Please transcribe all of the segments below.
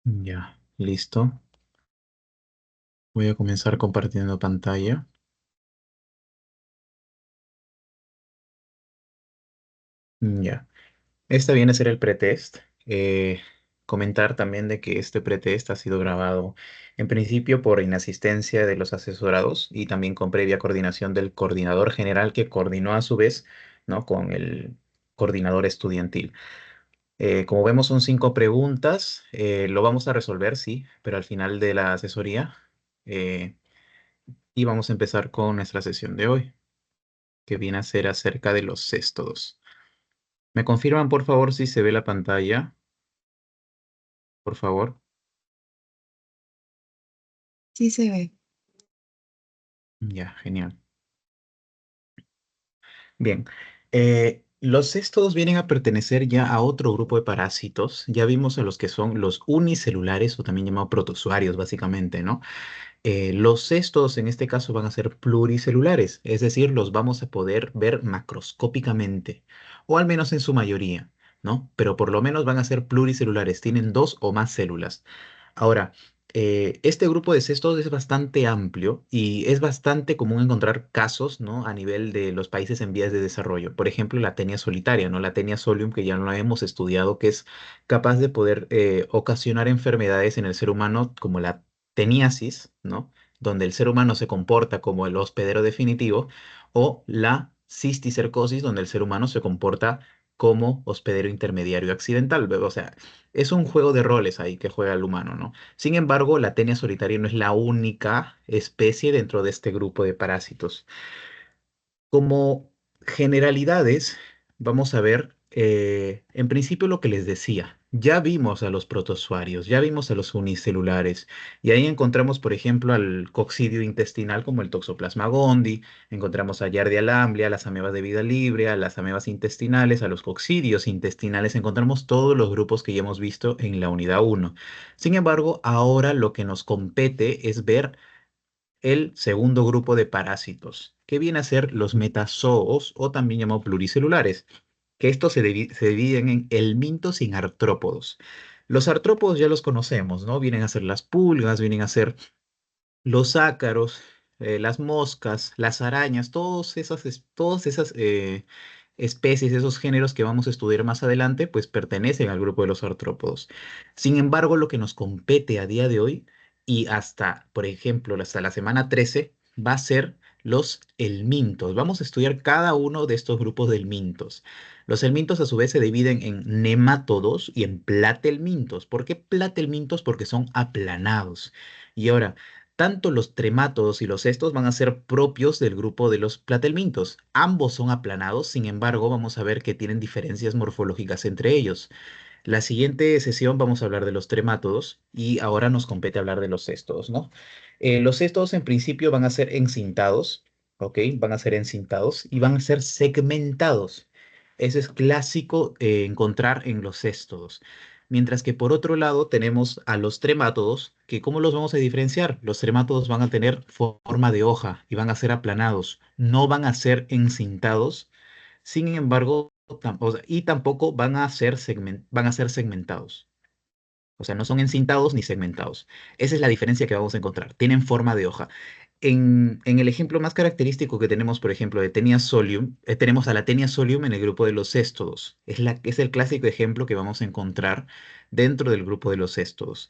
Ya, listo. Voy a comenzar compartiendo pantalla. Ya. Este viene a ser el pretest. Comentar también de que este pretest ha sido grabado en principio por inasistencia de los asesorados y también con previa coordinación del coordinador general que coordinó a su vez, ¿no? Con el coordinador estudiantil. Como vemos son 5 preguntas. Lo vamos a resolver, sí, pero al final de la asesoría. eh, y vamos a empezar con nuestra sesión de hoy, que viene a ser acerca de los céstodos. ¿Me confirman, por favor, si se ve la pantalla? Por favor. Sí se ve. Ya, genial. Bien. Los céstodos vienen a pertenecer ya a otro grupo de parásitos. Ya vimos a los que son los unicelulares o también llamados protozoarios, básicamente, ¿no? Los cestos en este caso van a ser pluricelulares, es decir, los vamos a poder ver macroscópicamente, o al menos en su mayoría, ¿no? Pero por lo menos van a ser pluricelulares, tienen dos o más células. Ahora, este grupo de cestos es bastante amplio y es bastante común encontrar casos, ¿no? A nivel de los países en vías de desarrollo. Por ejemplo, la tenia solitaria, ¿no? La tenia solium, que ya lo hemos estudiado, que es capaz de poder ocasionar enfermedades en el ser humano como la teniasis, ¿no? Donde el ser humano se comporta como el hospedero definitivo, o la cisticercosis, donde el ser humano se comporta como hospedero intermediario accidental. O sea, es un juego de roles ahí que juega el humano, ¿no? Sin embargo, la tenia solitaria no es la única especie dentro de este grupo de parásitos. Como generalidades, vamos a ver, en principio lo que les decía. Ya vimos a los protozoarios, ya vimos a los unicelulares, y ahí encontramos, por ejemplo, al coccidio intestinal como el Toxoplasma gondii, encontramos a Giardia lamblia, a las amebas de vida libre, a las amebas intestinales, a los coccidios intestinales, encontramos todos los grupos que ya hemos visto en la unidad uno. Sin embargo, ahora lo que nos compete es ver el segundo grupo de parásitos, que viene a ser los metazoos o también llamados pluricelulares, que estos se dividen en helmintos y en artrópodos. Los artrópodos ya los conocemos, ¿no? Vienen a ser las pulgas, vienen a ser los ácaros, las moscas, las arañas, todas esas especies, esos géneros que vamos a estudiar más adelante, pues pertenecen al grupo de los artrópodos. Sin embargo, lo que nos compete a día de hoy y hasta, por ejemplo, hasta la semana 13, va a ser los helmintos. Vamos a estudiar cada uno de estos grupos de helmintos. Los helmintos a su vez se dividen en nemátodos y en platelmintos. ¿Por qué platelmintos? Porque son aplanados. Y ahora, tanto los tremátodos y los cestos van a ser propios del grupo de los platelmintos. Ambos son aplanados, sin embargo, vamos a ver que tienen diferencias morfológicas entre ellos. La siguiente sesión vamos a hablar de los tremátodos y ahora nos compete hablar de los cestos, ¿no? Los cestos en principio van a ser encintados, ¿ok? Van a ser encintados y van a ser segmentados. Eso es clásico encontrar en los cestos. Mientras que por otro lado tenemos a los tremátodos, que ¿cómo los vamos a diferenciar? Los tremátodos van a tener forma de hoja y van a ser aplanados, no van a ser encintados. Sin embargo, o sea, y tampoco van a ser segmentados. O sea, no son encintados ni segmentados. Esa es la diferencia que vamos a encontrar. Tienen forma de hoja. En el ejemplo más característico que tenemos, por ejemplo, de Tenia solium, tenemos a la Tenia solium en el grupo de los céstodos. Es el clásico ejemplo que vamos a encontrar dentro del grupo de los céstodos.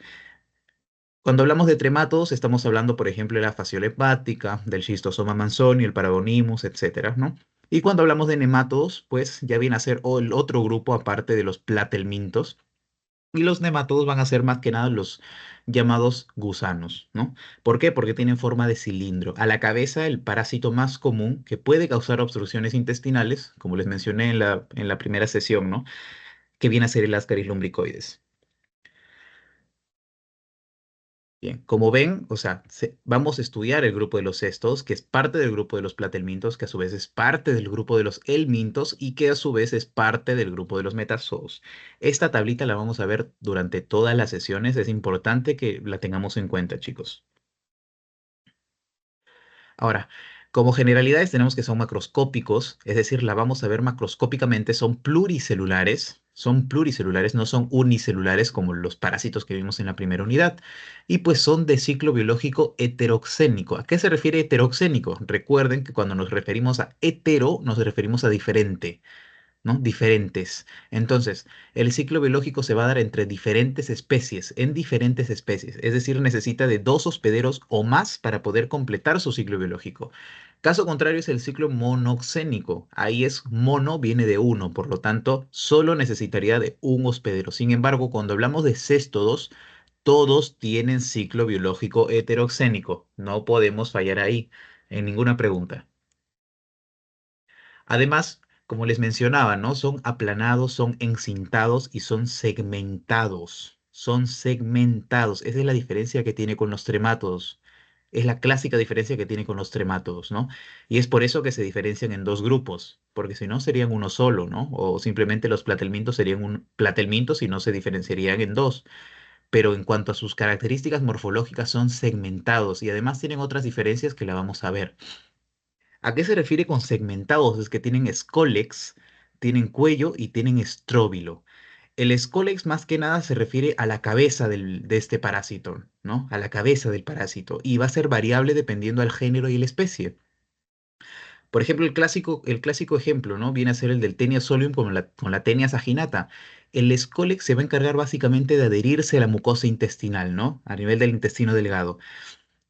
Cuando hablamos de tremátodos, estamos hablando, por ejemplo, de la fasciola hepática, del Schistosoma manzoni, el Paragonimus, etcétera, ¿no? Y cuando hablamos de nemátodos, pues ya viene a ser el otro grupo aparte de los platelmintos. Y los nematodos van a ser más que nada los llamados gusanos, ¿no? ¿Por qué? Porque tienen forma de cilindro. A la cabeza, el parásito más común que puede causar obstrucciones intestinales, como les mencioné en la primera sesión, ¿no? Que viene a ser el Ascaris lumbricoides. Bien, como ven, o sea, vamos a estudiar el grupo de los cestos, que es parte del grupo de los platelmintos, que a su vez es parte del grupo de los helmintos y que a su vez es parte del grupo de los metazoos. Esta tablita la vamos a ver durante todas las sesiones, es importante que la tengamos en cuenta, chicos. Ahora, como generalidades tenemos que son macroscópicos, es decir, la vamos a ver macroscópicamente, son pluricelulares, Son pluricelulares, no son unicelulares como los parásitos que vimos en la primera unidad. Y pues son de ciclo biológico heteroxénico. ¿A qué se refiere heteroxénico? Recuerden que cuando nos referimos a hetero, nos referimos a diferente. ¿No? Diferentes. Entonces, el ciclo biológico se va a dar entre diferentes especies, en diferentes especies, es decir, necesita de dos hospederos o más para poder completar su ciclo biológico. Caso contrario es el ciclo monoxénico. Ahí es mono viene de uno, por lo tanto, solo necesitaría de un hospedero. Sin embargo, cuando hablamos de céstodos, todos tienen ciclo biológico heteroxénico. No podemos fallar ahí en ninguna pregunta. Además, como les mencionaba, ¿no? Son aplanados, son encintados y son segmentados. Son segmentados. Esa es la diferencia que tiene con los tremátodos. Es la clásica diferencia que tiene con los tremátodos, ¿no? Y es por eso que se diferencian en dos grupos, porque si no serían uno solo, ¿no? O simplemente los platelmintos serían un platelmintos y no se diferenciarían en dos. Pero en cuanto a sus características morfológicas son segmentados y además tienen otras diferencias que la vamos a ver. ¿A qué se refiere con segmentados? Es que tienen escólex, tienen cuello y tienen estróbilo. El escólex más que nada se refiere a la cabeza de este parásito, ¿no? A la cabeza del parásito. Y va a ser variable dependiendo del género y la especie. Por ejemplo, el clásico ejemplo, ¿no? Viene a ser el del Taenia solium con la Taenia saginata. El escólex se va a encargar básicamente de adherirse a la mucosa intestinal, ¿no? A nivel del intestino delgado.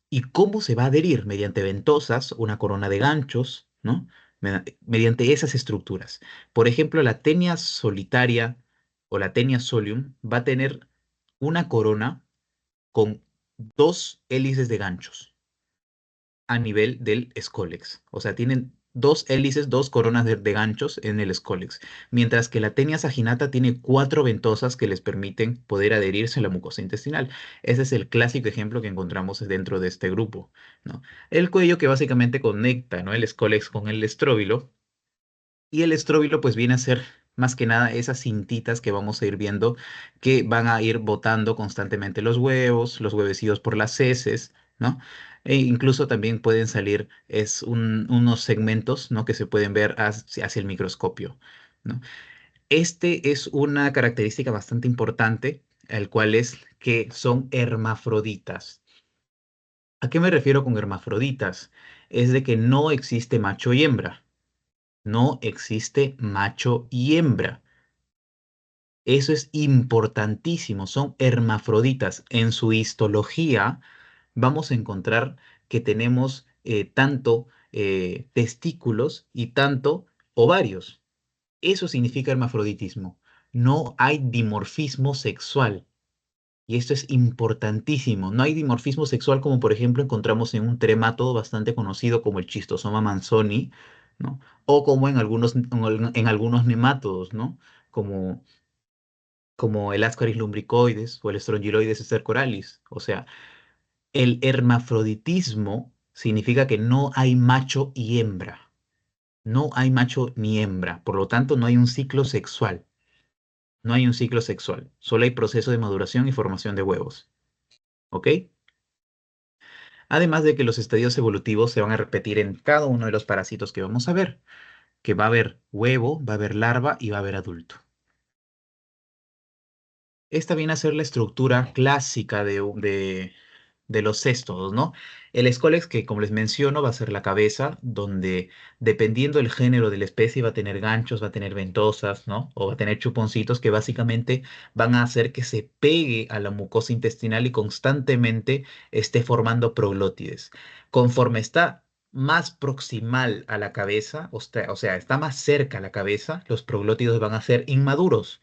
¿Y cómo se va a adherir? Mediante ventosas, una corona de ganchos, ¿no? Mediante esas estructuras. Por ejemplo, la tenia solitaria o la tenia solium va a tener una corona con dos hélices de ganchos a nivel del escólex. O sea, tienen dos hélices, dos coronas de ganchos en el escólex, mientras que la tenia saginata tiene cuatro ventosas que les permiten poder adherirse a la mucosa intestinal. Ese es el clásico ejemplo que encontramos dentro de este grupo, ¿no? El cuello que básicamente conecta, ¿no? El escólex con el estróbilo y el estróbilo pues viene a ser más que nada esas cintitas que vamos a ir viendo que van a ir botando constantemente los huevos, los huevecillos por las heces, ¿no? E incluso también pueden salir unos segmentos, ¿no? Que se pueden ver hacia el microscopio, ¿no? Este es una característica bastante importante, el cual es que son hermafroditas. ¿A qué me refiero con hermafroditas? Es de que no existe macho y hembra. No existe macho y hembra. Eso es importantísimo. Son hermafroditas. En su histología vamos a encontrar que tenemos tanto testículos y tanto ovarios. Eso significa hermafroditismo. No hay dimorfismo sexual. Y esto es importantísimo. No hay dimorfismo sexual como por ejemplo encontramos en un tremátodo bastante conocido como el Schistosoma manzoni, ¿no? O como en algunos nemátodos, ¿no? Como, como el Ascaris lumbricoides o el Strongyloides stercoralis. O sea, el hermafroditismo significa que no hay macho y hembra. No hay macho ni hembra. Por lo tanto, no hay un ciclo sexual. No hay un ciclo sexual. Solo hay proceso de maduración y formación de huevos. ¿Ok? Además de que los estadios evolutivos se van a repetir en cada uno de los parásitos que vamos a ver, que va a haber huevo, va a haber larva y va a haber adulto. Esta viene a ser la estructura clásica de los céstodos, ¿no? El escólex, que como les menciono, va a ser la cabeza, donde dependiendo del género de la especie va a tener ganchos, va a tener ventosas, ¿no? O va a tener chuponcitos que básicamente van a hacer que se pegue a la mucosa intestinal y constantemente esté formando proglótides. Conforme está más proximal a la cabeza, o sea, está más cerca a la cabeza, los proglótidos van a ser inmaduros.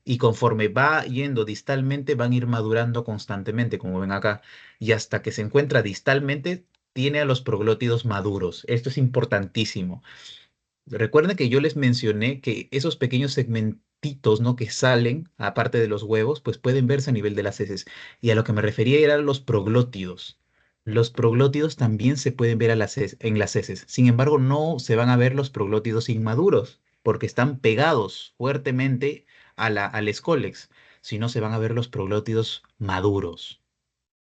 Y conforme va yendo distalmente, van a ir madurando constantemente, como ven acá y hasta que se encuentra distalmente, tiene a los proglótidos maduros. Esto es importantísimo. Recuerden que yo les mencioné que esos pequeños segmentitos, ¿no? que salen, aparte de los huevos, pues pueden verse a nivel de las heces. Y a lo que me refería eran los proglótidos. Los proglótidos también se pueden ver en las heces. Sin embargo, no se van a ver los proglótidos inmaduros, porque están pegados fuertemente al escólex, sino se van a ver los proglótidos maduros,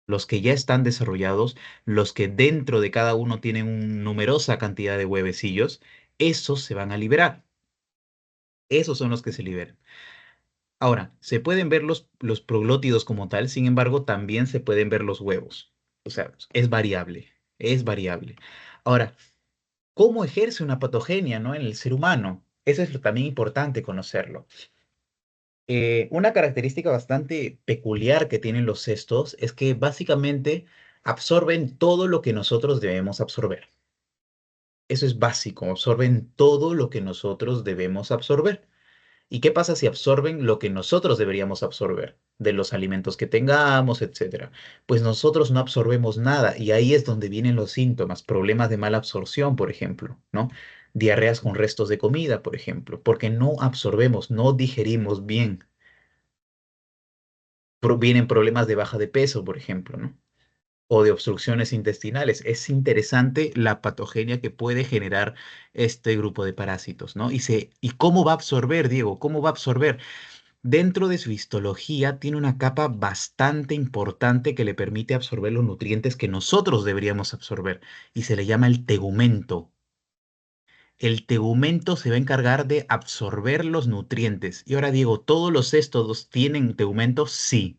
los que ya están desarrollados, los que dentro de cada uno tienen una numerosa cantidad de huevecillos, esos se van a liberar. Esos son los que se liberan. Ahora, se pueden ver los proglótidos como tal, sin embargo, también se pueden ver los huevos. O sea, es variable, es variable. Ahora, ¿cómo ejerce una patogenia, ¿no? En el ser humano? Eso es también importante conocerlo. Una característica bastante peculiar que tienen los cestos es que básicamente absorben todo lo que nosotros debemos absorber. Eso es básico, absorben todo lo que nosotros debemos absorber. ¿Y qué pasa si absorben lo que nosotros deberíamos absorber? De los alimentos que tengamos, etcétera. Pues nosotros no absorbemos nada y ahí es donde vienen los síntomas, problemas de mala absorción, por ejemplo, ¿no? Diarreas con restos de comida, por ejemplo, porque no absorbemos, no digerimos bien. Vienen problemas de baja de peso, por ejemplo, ¿no? O de obstrucciones intestinales. Es interesante la patogenia que puede generar este grupo de parásitos, ¿no? ¿Y cómo va a absorber, Diego? ¿Cómo va a absorber? Dentro de su histología tiene una capa bastante importante que le permite absorber los nutrientes que nosotros deberíamos absorber y se le llama el tegumento. El tegumento se va a encargar de absorber los nutrientes. Y ahora Diego, ¿todos los céstodos tienen tegumento? Sí.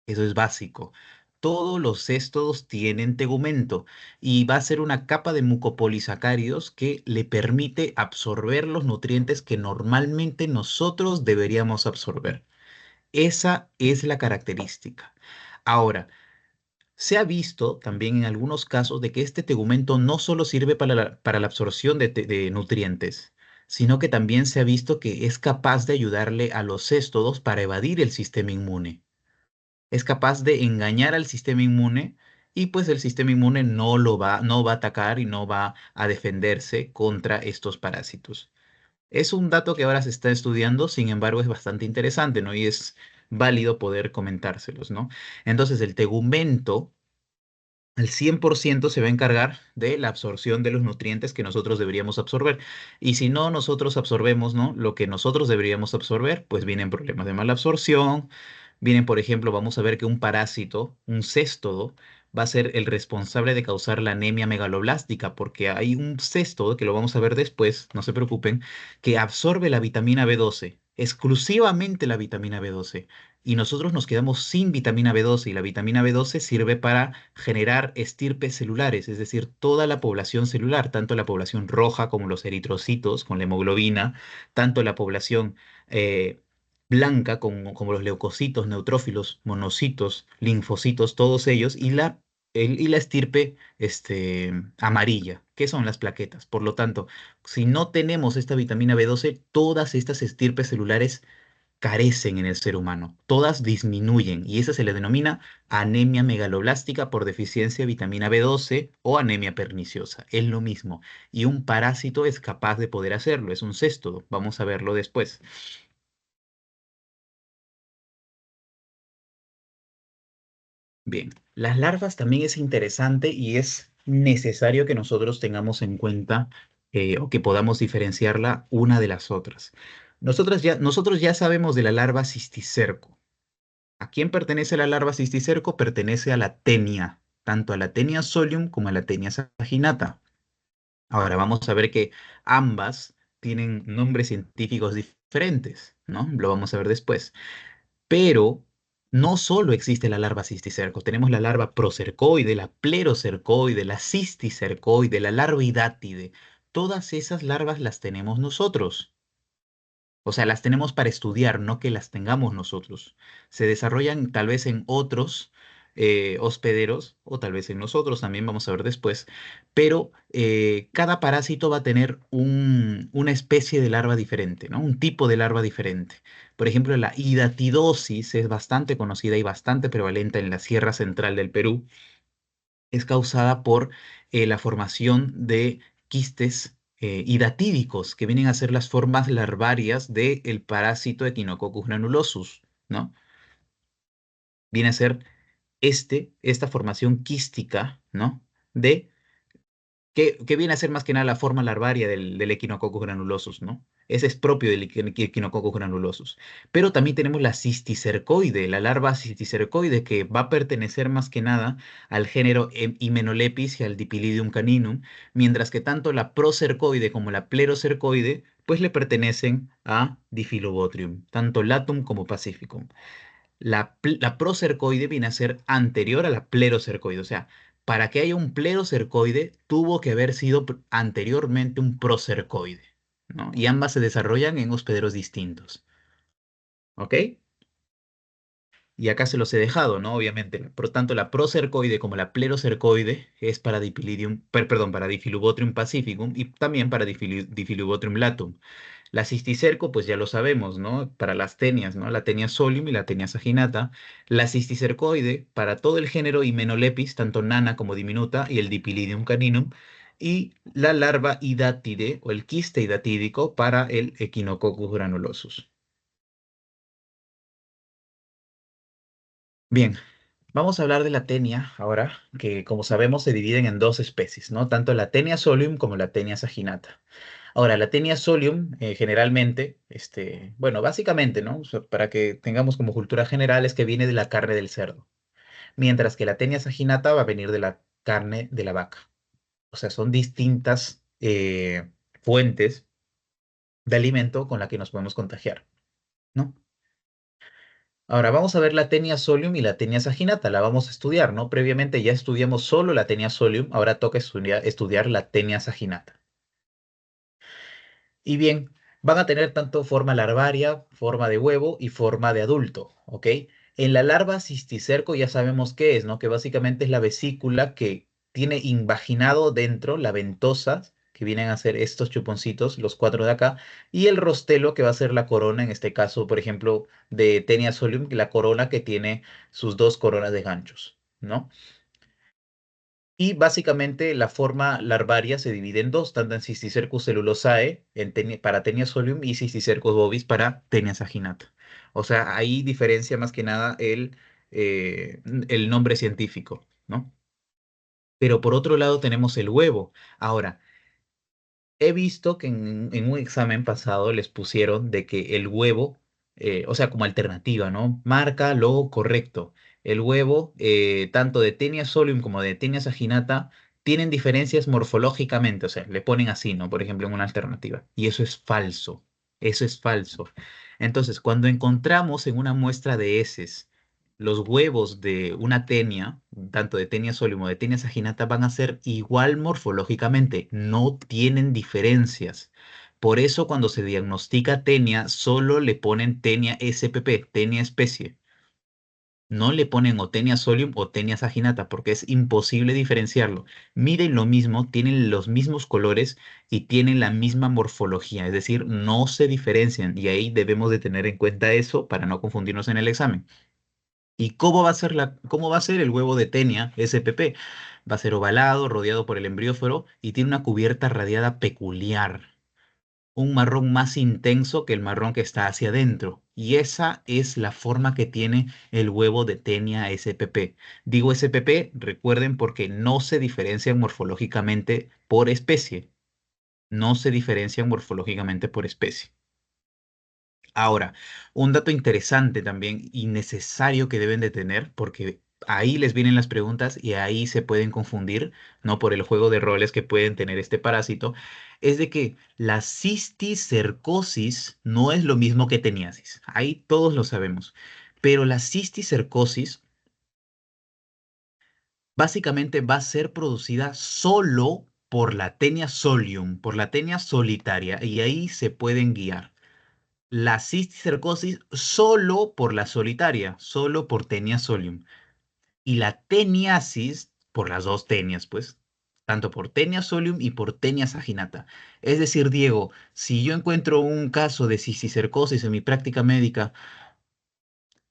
Eso es básico. Todos los céstodos tienen tegumento y va a ser una capa de mucopolisacáridos que le permite absorber los nutrientes que normalmente nosotros deberíamos absorber. Esa es la característica. Ahora, se ha visto también en algunos casos de que este tegumento no solo sirve para la absorción de nutrientes, sino que también se ha visto que es capaz de ayudarle a los céstodos para evadir el sistema inmune, es capaz de engañar al sistema inmune y pues el sistema inmune no va a atacar y no va a defenderse contra estos parásitos. Es un dato que ahora se está estudiando, sin embargo es bastante interesante, ¿no? Y es válido poder comentárselos, ¿no? Entonces el tegumento al 100% se va a encargar de la absorción de los nutrientes que nosotros deberíamos absorber. Y si no nosotros absorbemos, ¿no? Lo que nosotros deberíamos absorber, pues vienen problemas de mala absorción. Vienen, por ejemplo, vamos a ver que un parásito, un céstodo, va a ser el responsable de causar la anemia megaloblástica, porque hay un céstodo, que lo vamos a ver después, no se preocupen, que absorbe la vitamina B12, exclusivamente la vitamina B12 y nosotros nos quedamos sin vitamina B12 y la vitamina B12 sirve para generar estirpes celulares, es decir, toda la población celular, tanto la población roja como los eritrocitos con la hemoglobina, tanto la población eh, blanca como los leucocitos, neutrófilos, monocitos, linfocitos, todos ellos, y la estirpe amarilla, que son las plaquetas. Por lo tanto, si no tenemos esta vitamina B12, todas estas estirpes celulares carecen en el ser humano, todas disminuyen y esa se le denomina anemia megaloblástica por deficiencia de vitamina B12 o anemia perniciosa. Es lo mismo y un parásito es capaz de poder hacerlo, es un céstodo, vamos a verlo después. Bien, las larvas también es interesante y es necesario que nosotros tengamos en cuenta o que podamos diferenciarla una de las otras. Nosotros ya sabemos de la larva cisticerco. ¿A quién pertenece la larva cisticerco? Pertenece a la tenia, tanto a la tenia solium como a la tenia saginata. Ahora vamos a ver que ambas tienen nombres científicos diferentes, ¿no? Lo vamos a ver después. Pero no solo existe la larva cisticerco, tenemos la larva procercoide, la plerocercoide, la cisticercoide, la larva hidátide. Todas esas larvas las tenemos nosotros. O sea, las tenemos para estudiar, no que las tengamos nosotros. Se desarrollan tal vez en otros hospederos o tal vez en nosotros, también vamos a ver después, pero cada parásito va a tener una especie de larva diferente, ¿no? Un tipo de larva diferente. Por ejemplo, la hidatidosis es bastante conocida y bastante prevalente en la Sierra Central del Perú, es causada por la formación de quistes hidatídicos, que vienen a ser las formas larvarias del parásito Echinococcus granulosus, ¿no? Viene a ser esta formación quística, ¿no? Que viene a ser más que nada la forma larvaria del Echinococcus granulosus, ¿no? Ese es propio del Echinococcus granulosus. Pero también tenemos la cisticercoide, la larva cisticercoide, que va a pertenecer más que nada al género Hymenolépis y al Dipylidium caninum, mientras que tanto la procercoide como la plerocercoide pues le pertenecen a Difilobotrium, tanto Latum como Pacificum. La procercoide viene a ser anterior a la plerocercoide, o sea, para que haya un plerocercoide tuvo que haber sido anteriormente un procercoide, ¿no? Y ambas se desarrollan en hospederos distintos, ¿ok? Y acá se los he dejado, ¿no? Obviamente. Por lo tanto, la procercoide como la plerocercoide es para perdón, para Difilubotrium pacificum y también para Difilubotrium latum. La cisticerco, pues ya lo sabemos, ¿no? Para las tenias, ¿no? La tenia solium y la tenia saginata. La cisticercoide para todo el género Hymenoplepis, tanto nana como diminuta, y el Dipilidium caninum. Y la larva hidátide o el quiste hidatídico para el Echinococcus granulosus. Bien, vamos a hablar de la tenia ahora, que como sabemos se dividen en dos especies, ¿no? Tanto la tenia solium como la tenia saginata. Ahora, la tenia solium, generalmente, bueno, básicamente, ¿no? O sea, para que tengamos como cultura general, es que viene de la carne del cerdo, mientras que la tenia saginata va a venir de la carne de la vaca. O sea, son distintas fuentes de alimento con la que nos podemos contagiar, ¿no? Ahora vamos a ver la tenia solium y la tenia saginata, la vamos a estudiar, ¿no? Previamente ya estudiamos solo la tenia solium, ahora toca estudiar la tenia saginata. Y bien, van a tener tanto forma larvaria, forma de huevo y forma de adulto, ¿ok? En la larva cisticerco ya sabemos qué es, ¿no? Que básicamente es la vesícula que tiene invaginado dentro la ventosa, que vienen a ser estos chuponcitos, los cuatro de acá, y el rostelo, que va a ser la corona, en este caso, por ejemplo, de Taenia solium, la corona que tiene sus dos coronas de ganchos, ¿no? Y básicamente la forma larvaria se divide en dos, tanto en Cysticercus cellulosae para Taenia solium y Cysticercus bovis para Taenia saginata. O sea, ahí diferencia más que nada el nombre científico, ¿no? Pero por otro lado tenemos el huevo. Ahora, he visto que en un examen pasado les pusieron de que el huevo, o sea, como alternativa, ¿no? Marca lo correcto. El huevo, tanto de Taenia solium como de Taenia saginata, tienen diferencias morfológicamente, o sea, le ponen así, ¿no? Por ejemplo, en una alternativa. Y eso es falso. Eso es falso. Entonces, cuando encontramos en una muestra de heces los huevos de una tenia, tanto de tenia solium o de tenia saginata, van a ser igual morfológicamente, no tienen diferencias. Por eso cuando se diagnostica tenia, solo le ponen tenia SPP, tenia especie. No le ponen o tenia solium o tenia saginata, porque es imposible diferenciarlo. Miden lo mismo, tienen los mismos colores y tienen la misma morfología, es decir, no se diferencian. Y ahí debemos de tener en cuenta eso para no confundirnos en el examen. ¿Y cómo va a ser cómo va a ser el huevo de Tenia SPP? Va a ser ovalado, rodeado por el embrióforo y tiene una cubierta radiada peculiar, un marrón más intenso que el marrón que está hacia adentro. Y esa es la forma que tiene el huevo de Tenia SPP. Digo SPP, recuerden, porque no se diferencian morfológicamente por especie. No se diferencian morfológicamente por especie. Ahora, un dato interesante también y necesario que deben de tener, porque ahí les vienen las preguntas y ahí se pueden confundir, ¿no? Por el juego de roles que pueden tener este parásito, es de que la cisticercosis no es lo mismo que teniasis. Ahí todos lo sabemos. Pero la cisticercosis básicamente va a ser producida solo por la tenia solium, por la tenia solitaria, y ahí se pueden guiar la cisticercosis solo por la solitaria, solo por Taenia solium. Y la teniasis por las dos tenias, pues, tanto por Taenia solium y por Taenia saginata. Es decir, Diego, si yo encuentro un caso de cisticercosis en mi práctica médica,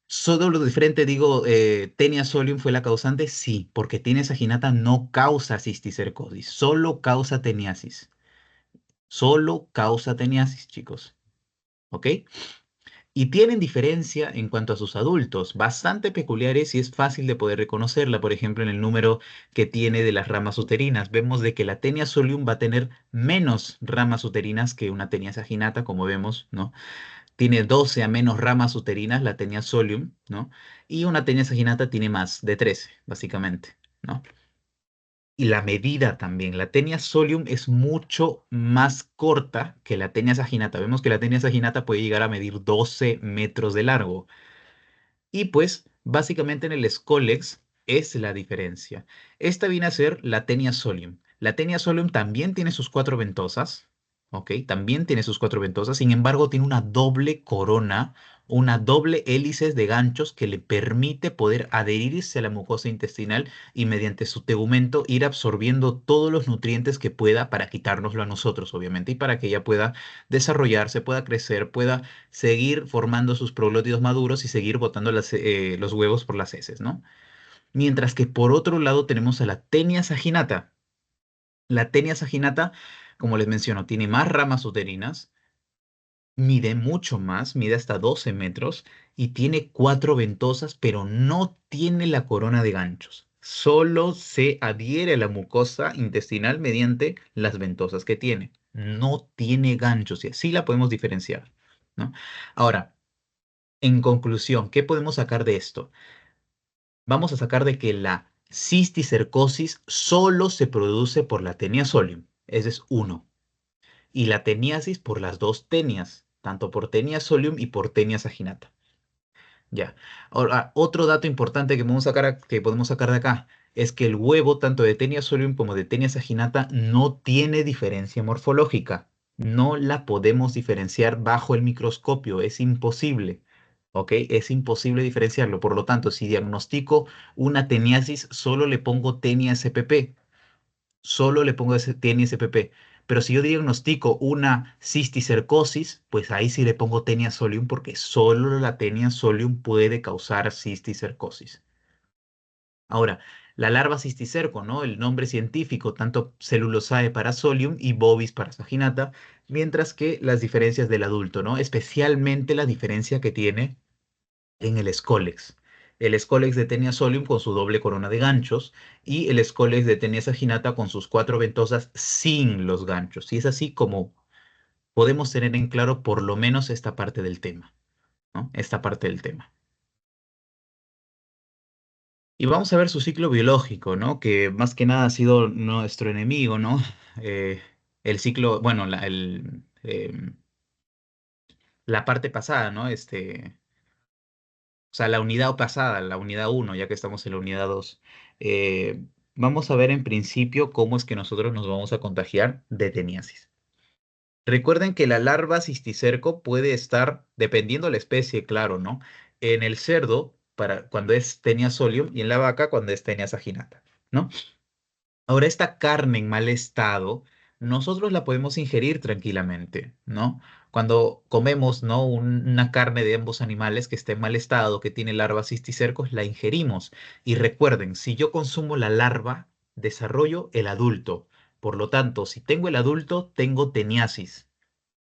solo lo diferente digo, Taenia solium fue la causante, sí, porque Taenia saginata no causa cisticercosis, solo causa teniasis. Solo causa teniasis, chicos. ¿Ok? Y tienen diferencia en cuanto a sus adultos, bastante peculiares y es fácil de poder reconocerla, por ejemplo, en el número que tiene de las ramas uterinas. Vemos de que la tenia solium va a tener menos ramas uterinas que una tenia saginata, como vemos, ¿no? Tiene 12 a menos ramas uterinas la tenia solium, ¿no? Y una tenia saginata tiene más, de 13, básicamente, ¿no? y la medida también. La Taenia solium es mucho más corta que la Taenia saginata. Vemos que la Taenia saginata puede llegar a medir 12 metros de largo. Y pues básicamente en el Scolex es la diferencia. Esta viene a ser la Taenia solium. La Taenia solium también tiene sus cuatro ventosas, ¿ok? También tiene sus cuatro ventosas, sin embargo tiene una doble corona, una doble hélices de ganchos que le permite poder adherirse a la mucosa intestinal y mediante su tegumento ir absorbiendo todos los nutrientes que pueda para quitárnoslo a nosotros, obviamente, y para que ella pueda desarrollarse, pueda crecer, pueda seguir formando sus proglótidos maduros y seguir botando los huevos por las heces, ¿no? Mientras que por otro lado tenemos a la Taenia saginata. La Taenia saginata, como les menciono, tiene más ramas uterinas, mide mucho más, mide hasta 12 metros y tiene cuatro ventosas, pero no tiene la corona de ganchos. Solo se adhiere a la mucosa intestinal mediante las ventosas que tiene. No tiene ganchos y así la podemos diferenciar, ¿no? Ahora, en conclusión, ¿qué podemos sacar de esto? Vamos a sacar de que la cisticercosis solo se produce por la tenia solium. Ese es uno. Y la teniasis por las dos tenias, tanto por tenia solium y por tenia saginata. Ya. Ahora, otro dato importante que podemos sacar de acá es que el huevo, tanto de tenia solium como de tenia saginata, no tiene diferencia morfológica. No la podemos diferenciar bajo el microscopio, es imposible. ¿Ok? Es imposible diferenciarlo. Por lo tanto, si diagnostico una teniasis, solo le pongo tenia SPP, solo le pongo tenia SPP. Pero si yo diagnostico una cisticercosis, pues ahí sí le pongo tenia solium porque solo la tenia solium puede causar cisticercosis. Ahora, la larva cisticerco, ¿no? El nombre científico, tanto Cellulosae para solium y Bovis para saginata, mientras que las diferencias del adulto, ¿no? Especialmente la diferencia que tiene en el Scolex. El Scolex de Tenia solium con su doble corona de ganchos y el Scolex de Tenia saginata con sus cuatro ventosas sin los ganchos. Y es así como podemos tener en claro por lo menos esta parte del tema, ¿no? Esta parte del tema. Y vamos a ver su ciclo biológico, ¿no? Que más que nada ha sido nuestro enemigo, ¿no? Eh, el ciclo, bueno, la parte pasada, ¿no? O sea, la unidad pasada, la unidad uno, ya que estamos en la unidad 2. Vamos a ver en principio cómo es que nosotros nos vamos a contagiar de teniasis. Recuerden que la larva cisticerco puede estar, dependiendo la especie, claro, ¿no? En el cerdo, para cuando es tenia solium, y en la vaca cuando es tenia saginata, ¿no? Ahora, esta carne en mal estado, nosotros la podemos ingerir tranquilamente, ¿no? Cuando comemos, ¿no? Una carne de ambos animales que esté en mal estado, que tiene larvas cisticercos, la ingerimos. Y recuerden, si yo consumo la larva, desarrollo el adulto. Por lo tanto, si tengo el adulto, tengo teniasis.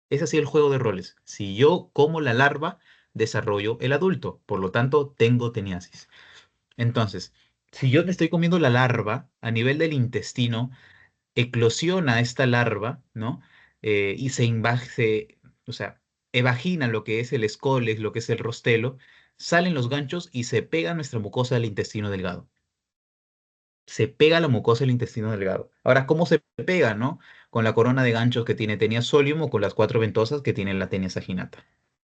Es así el juego de roles. Si yo como la larva, desarrollo el adulto. Por lo tanto, tengo teniasis. Entonces, si yo me estoy comiendo la larva a nivel del intestino, eclosiona esta larva, ¿no? Y o sea, evagina lo que es el escolex, lo que es el rostelo, salen los ganchos y se pega a nuestra mucosa del intestino delgado. Se pega a la mucosa del intestino delgado. Ahora, ¿cómo se pega, no? Con la corona de ganchos que tiene tenia solium o con las cuatro ventosas que tiene la tenia saginata.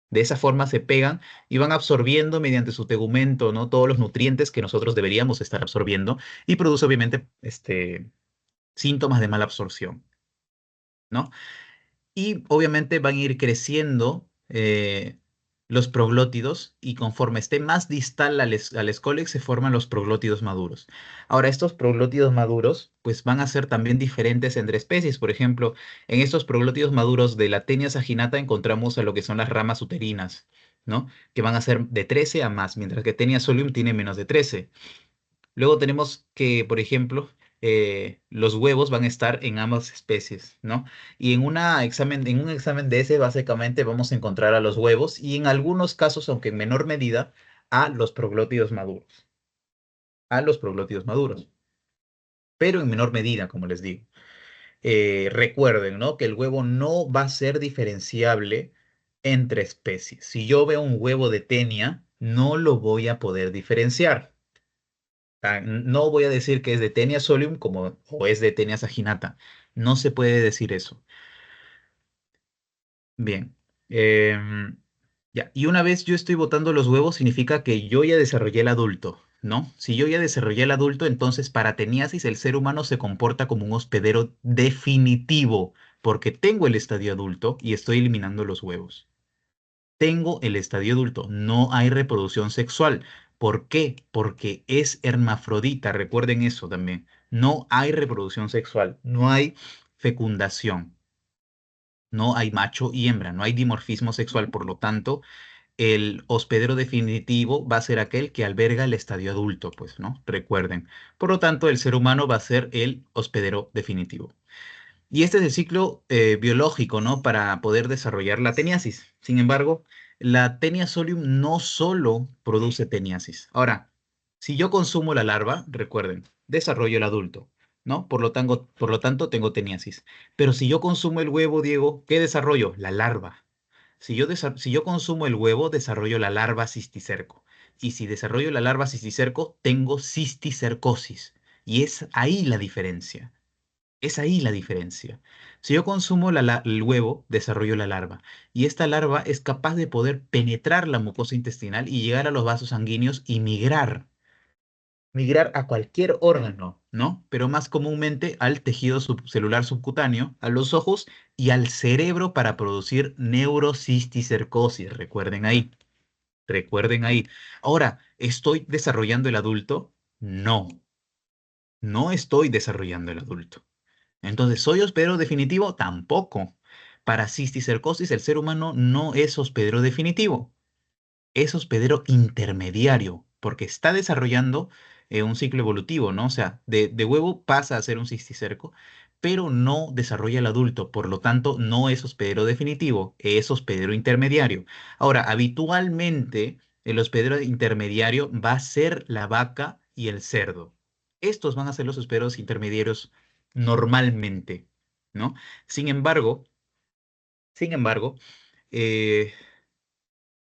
De esa forma se pegan y van absorbiendo mediante su tegumento, ¿no? Todos los nutrientes que nosotros deberíamos estar absorbiendo y produce obviamente síntomas de mala absorción, ¿no? Y obviamente van a ir creciendo los proglótidos y conforme esté más distal al escólex se forman los proglótidos maduros. Ahora, estos proglótidos maduros pues van a ser también diferentes entre especies. Por ejemplo, en estos proglótidos maduros de la Taenia saginata encontramos a lo que son las ramas uterinas, ¿no? Que van a ser de 13 a más, mientras que Taenia solium tiene menos de 13. Luego tenemos que, por ejemplo, los huevos van a estar en ambas especies, ¿no? Y en un examen de ese, básicamente vamos a encontrar a los huevos y en algunos casos, aunque en menor medida, a los proglótidos maduros. A los proglótidos maduros, pero en menor medida, como les digo. Recuerden, ¿no? Que el huevo no va a ser diferenciable entre especies. Si yo veo un huevo de tenia, no lo voy a poder diferenciar. No voy a decir que es de Taenia solium como, o es de Taenia saginata. No se puede decir eso. Bien. Ya. Y una vez yo estoy botando los huevos, significa que yo ya desarrollé el adulto, ¿no? Si yo ya desarrollé el adulto, entonces para Teniasis el ser humano se comporta como un hospedero definitivo, porque tengo el estadio adulto y estoy eliminando los huevos. Tengo el estadio adulto, no hay reproducción sexual. ¿Por qué? Porque es hermafrodita, recuerden eso también. No hay reproducción sexual, no hay fecundación, no hay macho y hembra, no hay dimorfismo sexual. Por lo tanto, el hospedero definitivo va a ser aquel que alberga el estadio adulto, pues, ¿no? Recuerden. Por lo tanto, el ser humano va a ser el hospedero definitivo. Y este es el ciclo biológico, ¿no? Para poder desarrollar la teniasis. Sin embargo, la tenia solium no solo produce teniasis. Ahora, si yo consumo la larva, recuerden, desarrollo el adulto, ¿no? Por lo tanto, tengo teniasis. Pero si yo consumo el huevo, Diego, ¿qué desarrollo? La larva. Si yo consumo el huevo, desarrollo la larva cisticerco. Y si desarrollo la larva cisticerco, tengo cisticercosis. Y es ahí la diferencia. Es ahí la diferencia. Si yo consumo el huevo, desarrollo la larva. Y esta larva es capaz de poder penetrar la mucosa intestinal y llegar a los vasos sanguíneos y migrar a cualquier órgano, ¿no? Pero más comúnmente al tejido celular subcutáneo, a los ojos y al cerebro para producir neurocisticercosis. Recuerden ahí, recuerden ahí. Ahora, ¿estoy desarrollando el adulto? No, no estoy desarrollando el adulto. Entonces, ¿soy hospedero definitivo? Tampoco. Para cisticercosis, el ser humano no es hospedero definitivo, es hospedero intermediario, porque está desarrollando un ciclo evolutivo, ¿no? O sea, de huevo pasa a ser un cisticerco, pero no desarrolla el adulto, por lo tanto, no es hospedero definitivo, es hospedero intermediario. Ahora, habitualmente, el hospedero intermediario va a ser la vaca y el cerdo. Estos van a ser los hospederos intermediarios normalmente, ¿no? Sin embargo, sin embargo, eh,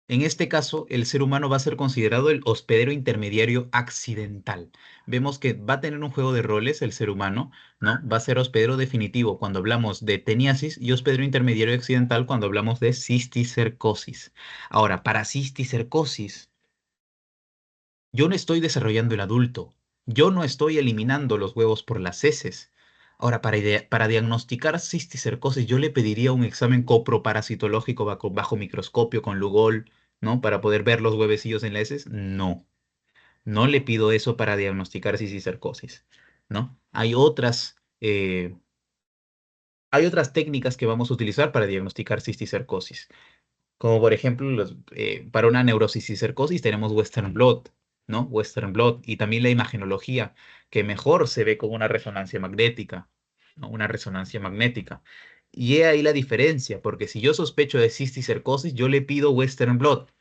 en este caso, el ser humano va a ser considerado el hospedero intermediario accidental. Vemos que va a tener un juego de roles el ser humano, ¿no? Va a ser hospedero definitivo cuando hablamos de teniasis y hospedero intermediario accidental cuando hablamos de cisticercosis. Ahora, para cisticercosis, yo no estoy desarrollando el adulto. Yo no estoy eliminando los huevos por las heces. Ahora, para diagnosticar cisticercosis, yo le pediría un examen coproparasitológico bajo microscopio con Lugol, ¿no? Para poder ver los huevecillos en las heces. No, no le pido eso para diagnosticar cisticercosis, ¿no? Hay otras técnicas que vamos a utilizar para diagnosticar cisticercosis. Como por ejemplo, para una neurocisticercosis tenemos Western blot, ¿no? Western blot y también la imagenología, que mejor se ve con una resonancia magnética, ¿no? Una resonancia magnética. Y he ahí la diferencia, porque si yo sospecho de cisticercosis, yo le pido Western blot,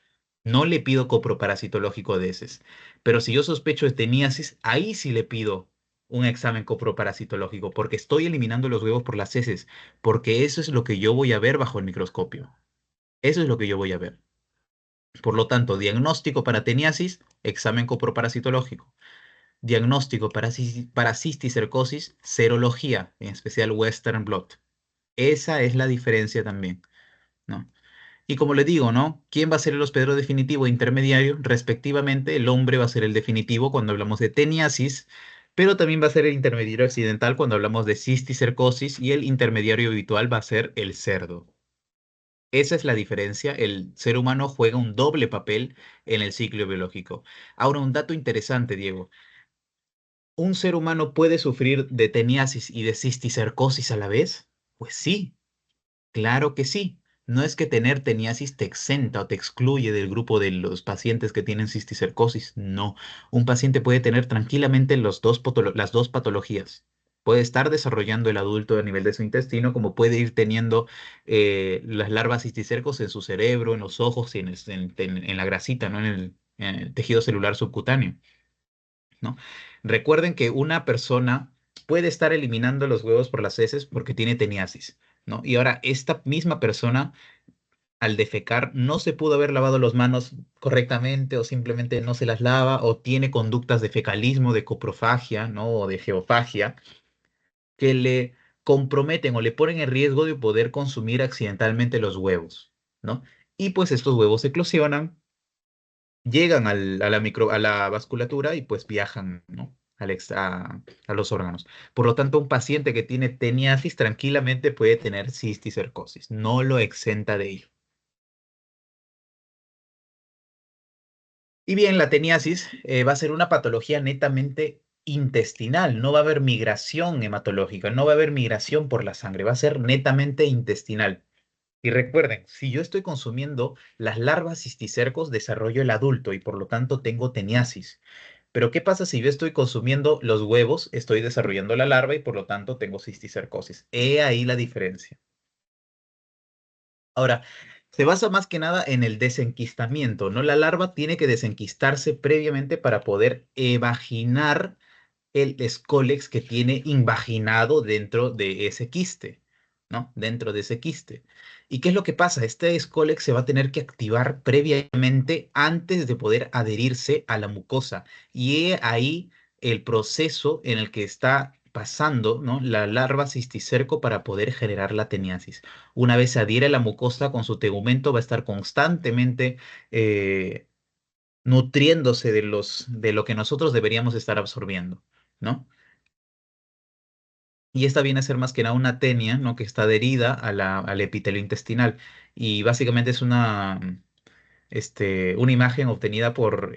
no le pido coproparasitológico de heces. Pero si yo sospecho de teniasis, ahí sí le pido un examen coproparasitológico, porque estoy eliminando los huevos por las heces, porque eso es lo que yo voy a ver bajo el microscopio. Eso es lo que yo voy a ver. Por lo tanto, diagnóstico para teniasis, examen coproparasitológico. Diagnóstico para cisticercosis, serología, en especial Western blot. Esa es la diferencia también, ¿no? Y como le digo, ¿no? ¿Quién va a ser el hospedero definitivo e intermediario? Respectivamente, el hombre va a ser el definitivo cuando hablamos de teniasis, pero también va a ser el intermediario accidental cuando hablamos de cisticercosis y el intermediario habitual va a ser el cerdo. Esa es la diferencia. El ser humano juega un doble papel en el ciclo biológico. Ahora, un dato interesante, Diego. ¿Un ser humano puede sufrir de teniasis y de cisticercosis a la vez? Pues sí, claro que sí. No es que tener teniasis te exenta o te excluye del grupo de los pacientes que tienen cisticercosis. No. Un paciente puede tener tranquilamente las dos patologías. Puede estar desarrollando el adulto a nivel de su intestino, como puede ir teniendo las larvas cisticercos en su cerebro, en los ojos y en la grasita, ¿no? En el tejido celular subcutáneo, ¿no? Recuerden que una persona puede estar eliminando los huevos por las heces porque tiene teniasis, ¿no? Y ahora esta misma persona al defecar no se pudo haber lavado las manos correctamente o simplemente no se las lava o tiene conductas de fecalismo, de coprofagia, ¿no? O de geofagia que le comprometen o le ponen en riesgo de poder consumir accidentalmente los huevos, ¿no? Y pues estos huevos eclosionan, llegan a la vasculatura y pues viajan, ¿no? A los órganos. Por lo tanto, un paciente que tiene teniasis tranquilamente puede tener cisticercosis, no lo exenta de ello. Y bien, la teniasis va a ser una patología netamente intestinal, no va a haber migración hematológica, no va a haber migración por la sangre, va a ser netamente intestinal. Y recuerden, si yo estoy consumiendo las larvas cisticercos, desarrollo el adulto y por lo tanto tengo teniasis. Pero ¿qué pasa si yo estoy consumiendo los huevos? Estoy desarrollando la larva y por lo tanto tengo cisticercosis. He ahí la diferencia. Ahora, se basa más que nada en el desenquistamiento, ¿no? La larva tiene que desenquistarse previamente para poder evaginar el escólex que tiene invaginado dentro de ese quiste, ¿no? Dentro de ese quiste. ¿Y qué es lo que pasa? Este escólex se va a tener que activar previamente antes de poder adherirse a la mucosa. Y he ahí el proceso en el que está pasando, ¿no? La larva cisticerco para poder generar la teniasis. Una vez se adhiere a la mucosa con su tegumento, va a estar constantemente eh, nutriéndose de lo que nosotros deberíamos estar absorbiendo, ¿no? Y esta viene a ser más que nada una tenia, ¿no? Que está adherida a al epitelio intestinal. Y básicamente es una imagen obtenida por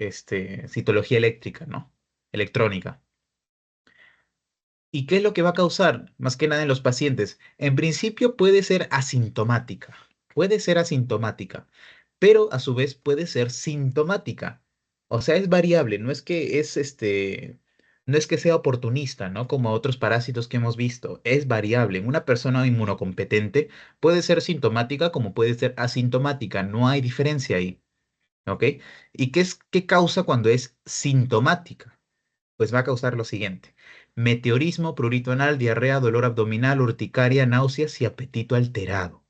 citología eléctrica, ¿no? Electrónica. ¿Y qué es lo que va a causar? Más que nada en los pacientes. En principio puede ser asintomática. Puede ser asintomática, pero a su vez puede ser sintomática. O sea, es variable, no es que sea oportunista, ¿no? Como otros parásitos que hemos visto. Es variable. Una persona inmunocompetente puede ser sintomática como puede ser asintomática. No hay diferencia ahí, ¿ok? ¿Y qué causa cuando es sintomática? Pues va a causar lo siguiente: meteorismo, prurito anal, diarrea, dolor abdominal, urticaria, náuseas y apetito alterado.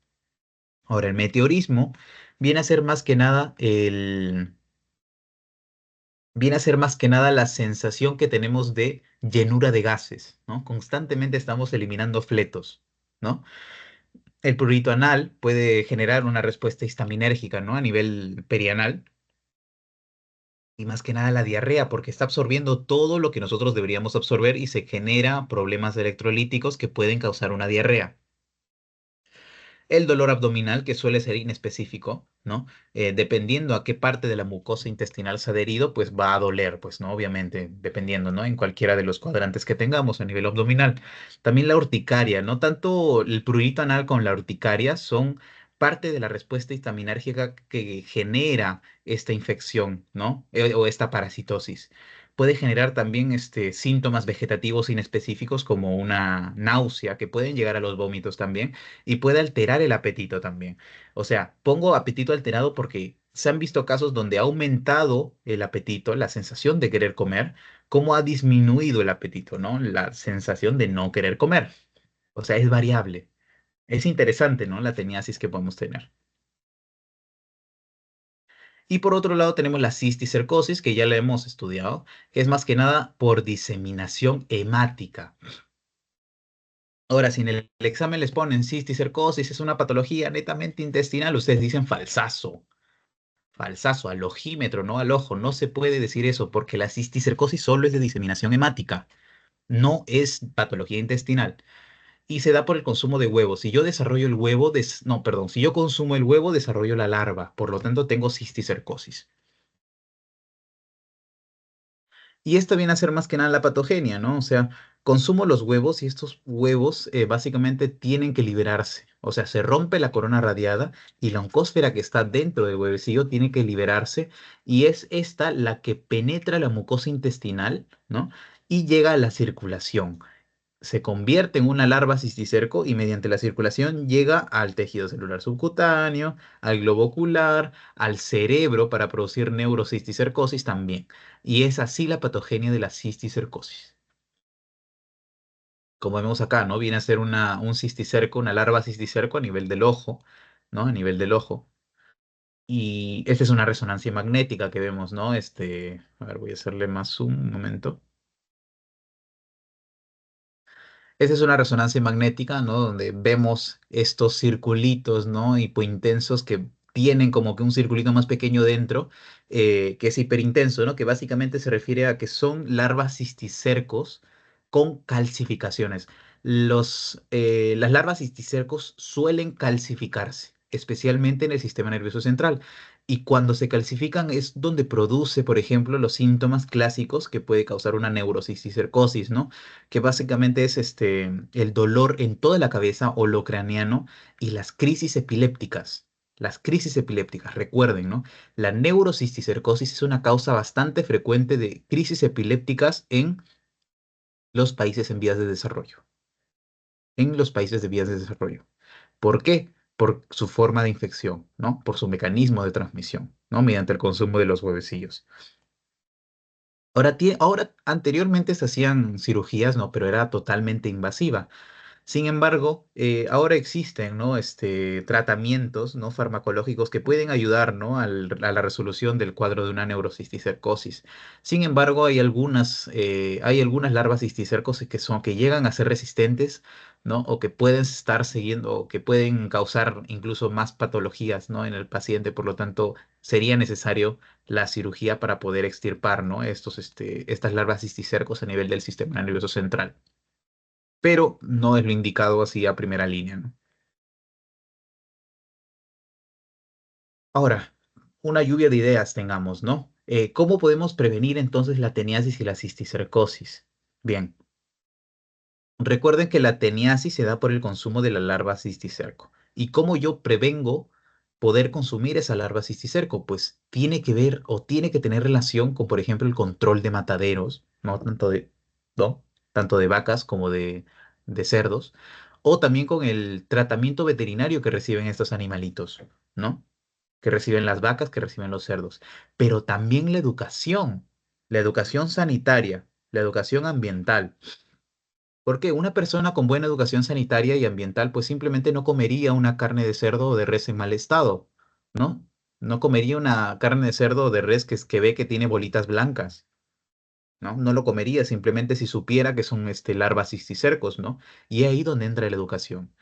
Ahora, el meteorismo viene a ser más que nada viene a ser más que nada la sensación que tenemos de llenura de gases, ¿no? Constantemente estamos eliminando fletos, ¿no? El prurito anal puede generar una respuesta histaminérgica, ¿no? A nivel perianal. Y más que nada la diarrea, porque está absorbiendo todo lo que nosotros deberíamos absorber y se genera problemas electrolíticos que pueden causar una diarrea. El dolor abdominal, que suele ser inespecífico, ¿no? Dependiendo a qué parte de la mucosa intestinal se ha adherido, pues va a doler, pues, ¿no? Obviamente, dependiendo, ¿no? En cualquiera de los cuadrantes que tengamos a nivel abdominal. También la urticaria, no tanto el prurito anal con la urticaria son parte de la respuesta histaminérgica que genera esta infección, ¿no? O esta parasitosis. Puede generar también síntomas vegetativos inespecíficos como una náusea, que pueden llegar a los vómitos también y puede alterar el apetito también. O sea, pongo apetito alterado porque se han visto casos donde ha aumentado el apetito, la sensación de querer comer, como ha disminuido el apetito, ¿no? La sensación de no querer comer. O sea, es variable. Es interesante, ¿no? La teniasis que podemos tener. Y por otro lado tenemos la cisticercosis, que ya la hemos estudiado, que es más que nada por diseminación hemática. Ahora, si en el examen les ponen cisticercosis, es una patología netamente intestinal, ustedes dicen falsazo, falsazo, al ojímetro, no al ojo. No se puede decir eso porque la cisticercosis solo es de diseminación hemática, no es patología intestinal. Y se da por el consumo de huevos. Si yo desarrollo el huevo, no, perdón, si yo consumo el huevo, desarrollo la larva, por lo tanto tengo cisticercosis. Y esto viene a ser más que nada la patogenia, ¿no? O sea, consumo los huevos y estos huevos básicamente tienen que liberarse. O sea, se rompe la corona radiada y la oncósfera que está dentro del huevecillo tiene que liberarse y es esta la que penetra la mucosa intestinal, ¿no? Y llega a la circulación. Se convierte en una larva cisticerco y mediante la circulación llega al tejido celular subcutáneo, al globo ocular, al cerebro para producir neurocisticercosis también. Y es así la patogenia de la cisticercosis. Como vemos acá, ¿no? Viene a ser un cisticerco, una larva cisticerco a nivel del ojo, ¿no? A nivel del ojo. Y esta es una resonancia magnética que vemos, ¿no? A ver, voy a hacerle más zoom un momento. Esa es una resonancia magnética, ¿no? Donde vemos estos circulitos, ¿no? Hipointensos que tienen como que un circulito más pequeño dentro, que es hiperintenso, ¿no? Que básicamente se refiere a que son larvas cisticercos con calcificaciones. Las larvas cisticercos suelen calcificarse, especialmente en el sistema nervioso central. Y cuando se calcifican es donde produce, por ejemplo, los síntomas clásicos que puede causar una neurocisticercosis, ¿no? Que básicamente es el dolor en toda la cabeza o lo craneano y las crisis epilépticas. Las crisis epilépticas, recuerden, ¿no? La neurocisticercosis es una causa bastante frecuente de crisis epilépticas en los países en vías de desarrollo. En los países de vías de desarrollo. ¿Por qué? Por su forma de infección, ¿no? Por su mecanismo de transmisión, ¿no? Mediante el consumo de los huevecillos. Ahora, anteriormente se hacían cirugías, ¿no? Pero era totalmente invasiva. Sin embargo, ahora existen, ¿no? Tratamientos, ¿no? farmacológicos que pueden ayudar, ¿no? a la resolución del cuadro de una neurocisticercosis. Sin embargo, hay algunas larvas cisticercosis que llegan a ser resistentes, ¿no? O que pueden estar siguiendo, o que pueden causar incluso más patologías, ¿no? en el paciente. Por lo tanto, sería necesario la cirugía para poder extirpar, ¿no? Estas larvas cisticercos a nivel del sistema nervioso central, pero no es lo indicado así a primera línea, ¿no? Ahora, una lluvia de ideas tengamos, ¿no? ¿Cómo podemos prevenir entonces la teniasis y la cisticercosis? Bien, recuerden que la teniasis se da por el consumo de la larva cisticerco. ¿Y cómo yo prevengo poder consumir esa larva cisticerco? Pues tiene que ver o tiene que tener relación con, por ejemplo, el control de mataderos, ¿no? Tanto de vacas como de cerdos, o también con el tratamiento veterinario que reciben estos animalitos, ¿no? Que reciben las vacas, que reciben los cerdos. Pero también la educación sanitaria, la educación ambiental. Porque una persona con buena educación sanitaria y ambiental, pues simplemente no comería una carne de cerdo o de res en mal estado, ¿no? No comería una carne de cerdo o de res que ve que tiene bolitas blancas, ¿no? No lo comería simplemente si supiera que son larvas cisticercos, ¿no? Y es ahí donde entra la educación.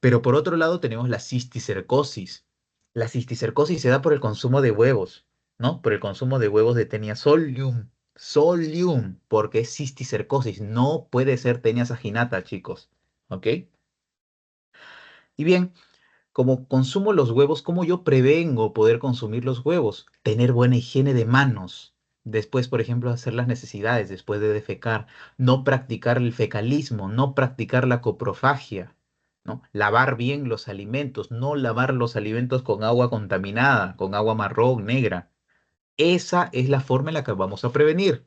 Pero por otro lado tenemos la cisticercosis. La cisticercosis se da por el consumo de huevos, ¿no? Por el consumo de huevos de Tenia solium. Solium, porque es cisticercosis. No puede ser Tenia saginata, chicos. ¿Ok? Y bien, como consumo los huevos, ¿cómo yo prevengo poder consumir los huevos? Tener buena higiene de manos. Después, por ejemplo, hacer las necesidades después de defecar. No practicar el fecalismo, no practicar la coprofagia, ¿no? Lavar bien los alimentos, no lavar los alimentos con agua contaminada, con agua marrón, negra. Esa es la forma en la que vamos a prevenir.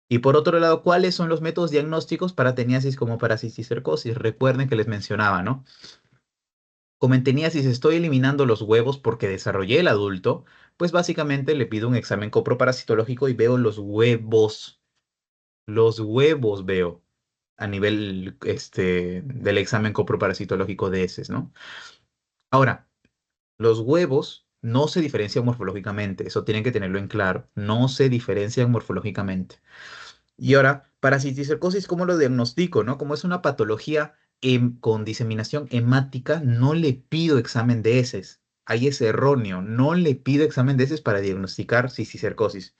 Y por otro lado, ¿cuáles son los métodos diagnósticos para teniasis como para cisticercosis? Recuerden que les mencionaba, ¿no? Comentenía si estoy eliminando los huevos porque desarrollé el adulto, pues básicamente le pido un examen coproparasitológico y veo los huevos veo a nivel del examen coproparasitológico de heces, ¿no? Ahora, los huevos no se diferencian morfológicamente, eso tienen que tenerlo en claro, no se diferencian morfológicamente. Y ahora, para cisticercosis, ¿cómo lo diagnostico, no? Como es una patología con diseminación hemática, no le pido examen de heces. Ahí es erróneo. No le pido examen de heces para diagnosticar cisticercosis.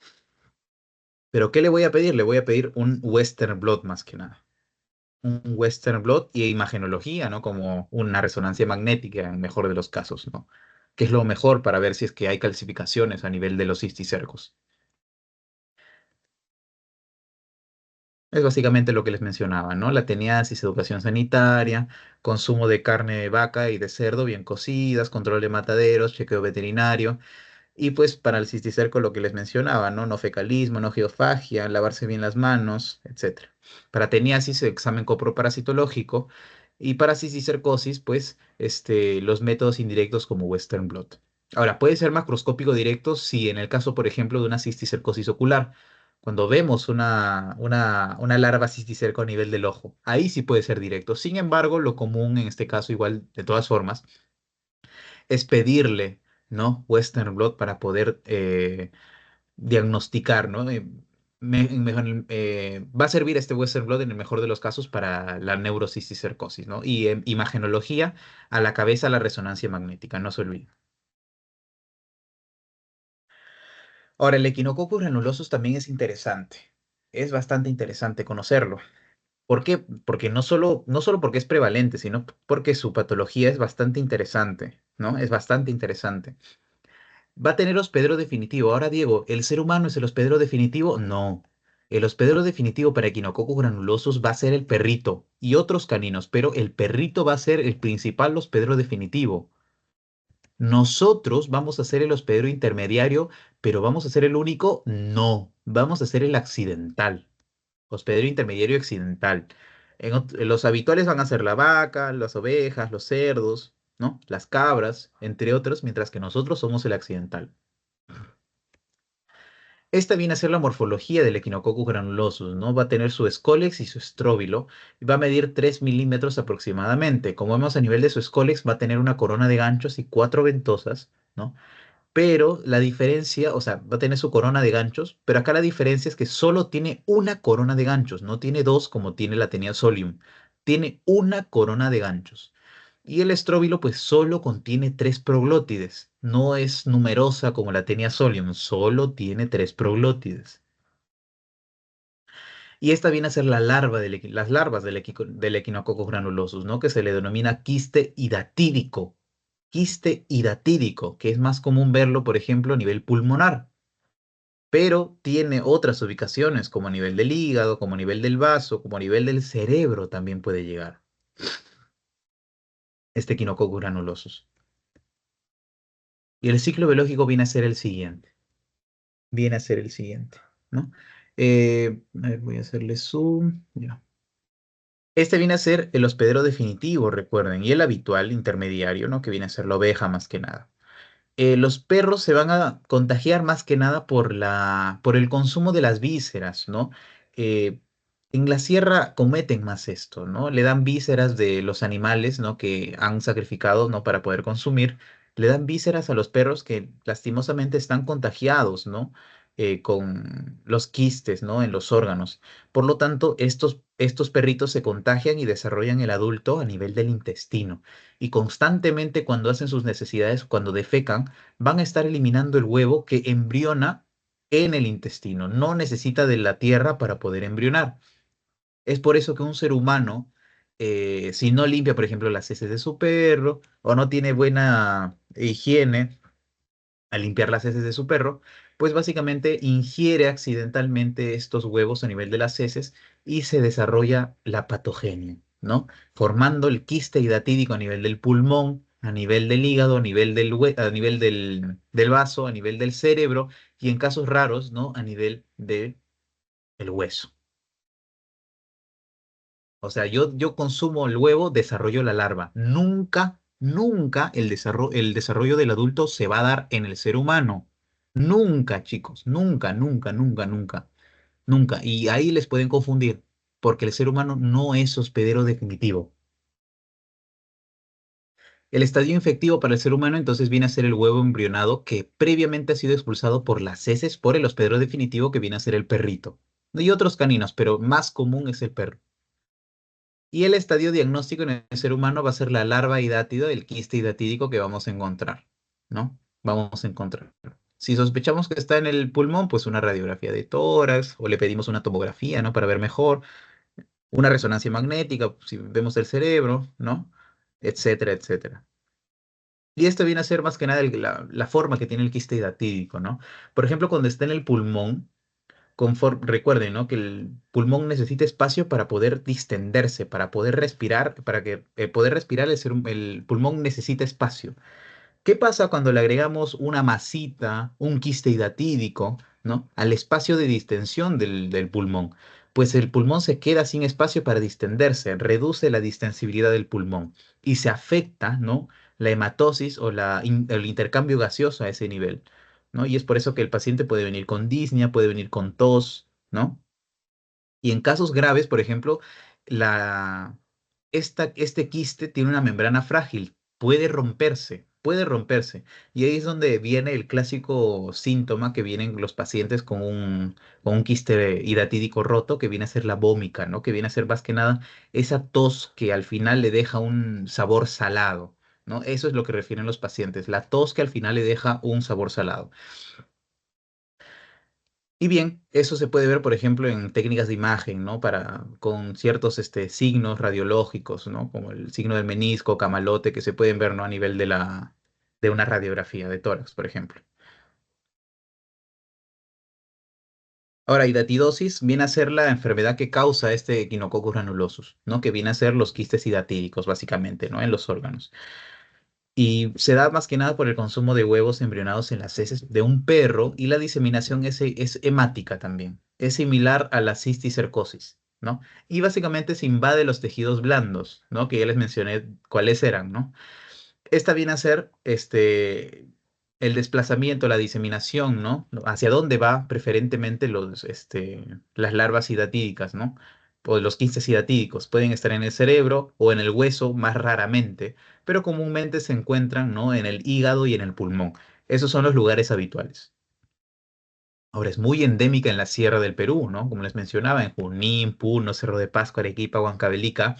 ¿Pero qué le voy a pedir? Le voy a pedir un Western blot más que nada. Un Western blot y imagenología, ¿no? Como una resonancia magnética en el mejor de los casos, ¿no? Que es lo mejor para ver si es que hay calcificaciones a nivel de los cisticercos. Es básicamente lo que les mencionaba, ¿no? La teniasis, educación sanitaria, consumo de carne de vaca y de cerdo bien cocidas, control de mataderos, chequeo veterinario. Y pues para el cisticerco lo que les mencionaba, ¿no? No fecalismo, no geofagia, lavarse bien las manos, etcétera. Para teniasis, examen coproparasitológico. Y para cisticercosis, pues, los métodos indirectos como Western blot. Ahora, puede ser macroscópico directo si en el caso, por ejemplo, de una cisticercosis ocular, cuando vemos una larva cisticerco a nivel del ojo, ahí sí puede ser directo. Sin embargo, lo común en este caso, igual, de todas formas, es pedirle, ¿no? Western blot para poder diagnosticar, ¿no? Va a servir este Western blot en el mejor de los casos para la neurocisticercosis, ¿no? Y imagenología a la cabeza, la resonancia magnética, no se olvide. Ahora, el Echinococcus granulosus también es interesante. Es bastante interesante conocerlo. ¿Por qué? Porque no solo porque es prevalente, sino porque su patología es bastante interesante, ¿no? Es bastante interesante. Va a tener hospedero definitivo. Ahora, Diego, ¿el ser humano es el hospedero definitivo? No. El hospedero definitivo para Echinococcus granulosus va a ser el perrito y otros caninos, pero el perrito va a ser el principal hospedero definitivo. Nosotros vamos a ser el hospedero intermediario, pero ¿vamos a ser el único? No. Vamos a ser el accidental. Hospedero intermediario accidental. Los habituales van a ser la vaca, las ovejas, los cerdos, ¿no? Las cabras, entre otros, mientras que nosotros somos el accidental. Esta viene a ser la morfología del Echinococcus granulosus, ¿no? Va a tener su escólex y su estróbilo y va a medir 3 milímetros aproximadamente. Como vemos a nivel de su escólex, va a tener una corona de ganchos y 4 ventosas, ¿no? Pero la diferencia, o sea, va a tener su corona de ganchos, pero acá la diferencia es que solo tiene una corona de ganchos, no tiene dos como tiene la Taenia solium. Tiene una corona de ganchos. Y el estróbilo pues solo contiene 3 proglótides. No es numerosa como la Taenia solium, solo tiene 3 proglótides. Y esta viene a ser la larva las larvas del Echinococcus granulosus, ¿no? Que se le denomina quiste hidatídico. Quiste hidatídico, que es más común verlo, por ejemplo, a nivel pulmonar, pero tiene otras ubicaciones, como a nivel del hígado, como a nivel del vaso, como a nivel del cerebro también puede llegar este Echinococcus granulosus. Y el ciclo biológico viene a ser el siguiente, viene a ser el siguiente, ¿no? A ver, voy a hacerle zoom, ya. Este viene a ser el hospedero definitivo, recuerden, y el habitual intermediario, ¿no? Que viene a ser la oveja más que nada. Los perros se van a contagiar más que nada por el consumo de las vísceras, ¿no? Eh, en la sierra cometen más esto, ¿no? Le dan vísceras de los animales, ¿no? Que han sacrificado, ¿no? Para poder consumir. Le dan vísceras a los perros que lastimosamente están contagiados, ¿no? Con los quistes, ¿no? En los órganos. Por lo tanto, estos perritos se contagian y desarrollan el adulto a nivel del intestino y constantemente cuando hacen sus necesidades, cuando defecan, van a estar eliminando el huevo que embriona en el intestino. No necesita de la tierra para poder embrionar. Es por eso que un ser humano, si no limpia, por ejemplo, las heces de su perro o no tiene buena higiene, al limpiar las heces de su perro, pues básicamente ingiere accidentalmente estos huevos a nivel de las heces y se desarrolla la patogenia, ¿no? Formando el quiste hidatídico a nivel del pulmón, a nivel del hígado, a nivel del vaso, a nivel del cerebro y en casos raros, ¿no? A nivel del hueso. O sea, yo consumo el huevo, desarrollo la larva. Nunca el desarrollo del adulto se va a dar en el ser humano. Nunca, chicos, nunca, nunca, nunca, nunca, nunca. Y ahí les pueden confundir, porque el ser humano no es hospedero definitivo. El estadio infectivo para el ser humano entonces viene a ser el huevo embrionado que previamente ha sido expulsado por las heces por el hospedero definitivo que viene a ser el perrito. Y otros caninos, pero más común es el perro. Y el estadio diagnóstico en el ser humano va a ser la larva hidátida del quiste hidatídico que vamos a encontrar, ¿no? Vamos a encontrar. Si sospechamos que está en el pulmón, pues una radiografía de tórax o le pedimos una tomografía, ¿no? Para ver mejor, una resonancia magnética, si vemos el cerebro, ¿no? Etcétera, etcétera. Y esto viene a ser más que nada la forma que tiene el quiste hidatídico, ¿no? Por ejemplo, cuando está en el pulmón, recuerden, ¿no? Que el pulmón necesita espacio para poder distenderse, para poder respirar, para que poder respirar el pulmón necesita espacio. ¿Qué pasa cuando le agregamos una masita, un quiste hidatídico, ¿no? Al espacio de distensión del pulmón? Pues el pulmón se queda sin espacio para distenderse, reduce la distensibilidad del pulmón y se afecta, ¿no? La hematosis o el intercambio gaseoso a ese nivel, ¿no? Y es por eso que el paciente puede venir con disnea, puede venir con tos, ¿no? Y en casos graves, por ejemplo, la, este quiste tiene una membrana frágil, puede romperse, puede romperse. Y ahí es donde viene el clásico síntoma que vienen los pacientes con un quiste hidatídico roto, que viene a ser la vómica, ¿no? Que viene a ser más que nada esa tos que al final le deja un sabor salado, ¿no? Eso es lo que refieren los pacientes, la tos que al final le deja un sabor salado. Y bien, eso se puede ver, por ejemplo, en técnicas de imagen, ¿no? Con ciertos signos radiológicos, ¿no? Como el signo del menisco, camalote, que se pueden ver, ¿no? A nivel de una radiografía de tórax, por ejemplo. Ahora, hidatidosis viene a ser la enfermedad que causa este Echinococcus granulosus, ¿no? Que viene a ser los quistes hidatídicos, básicamente, ¿no? En los órganos. Y se da más que nada por el consumo de huevos embrionados en las heces de un perro y la diseminación es hemática también. Es similar a la cisticercosis, ¿no? Y básicamente se invade los tejidos blandos, ¿no? Que ya les mencioné cuáles eran, ¿no? Esta viene a ser el desplazamiento, la diseminación, ¿no? Hacia dónde va preferentemente las larvas hidatídicas, ¿no? O los quistes hidatídicos. Pueden estar en el cerebro o en el hueso más raramente, pero comúnmente se encuentran, ¿no? En el hígado y en el pulmón. Esos son los lugares habituales. Ahora es muy endémica en la sierra del Perú, ¿no? Como les mencionaba, en Junín, Puno, Cerro de Pasco, Arequipa, Huancavelica.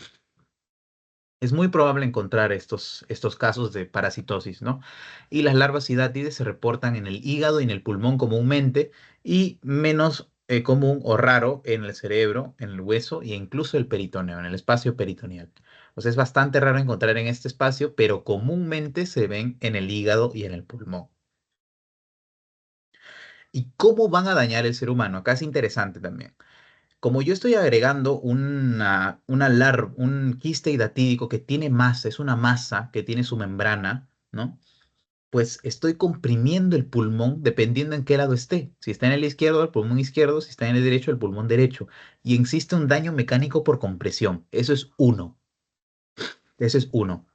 Es muy probable encontrar estos casos de parasitosis, ¿no? Y las larvas sidátides se reportan en el hígado y en el pulmón comúnmente y menos común o raro en el cerebro, en el hueso e incluso el peritoneo, en el espacio peritoneal. O sea, es bastante raro encontrar en este espacio, pero comúnmente se ven en el hígado y en el pulmón. ¿Y cómo van a dañar el ser humano? Acá es interesante también. Como yo estoy agregando un quiste hidatídico que tiene masa, es una masa que tiene su membrana, ¿no? Pues estoy comprimiendo el pulmón dependiendo en qué lado esté. Si está en el izquierdo, el pulmón izquierdo, si está en el derecho, el pulmón derecho. Y existe un daño mecánico por compresión. Eso es uno. Ese es uno.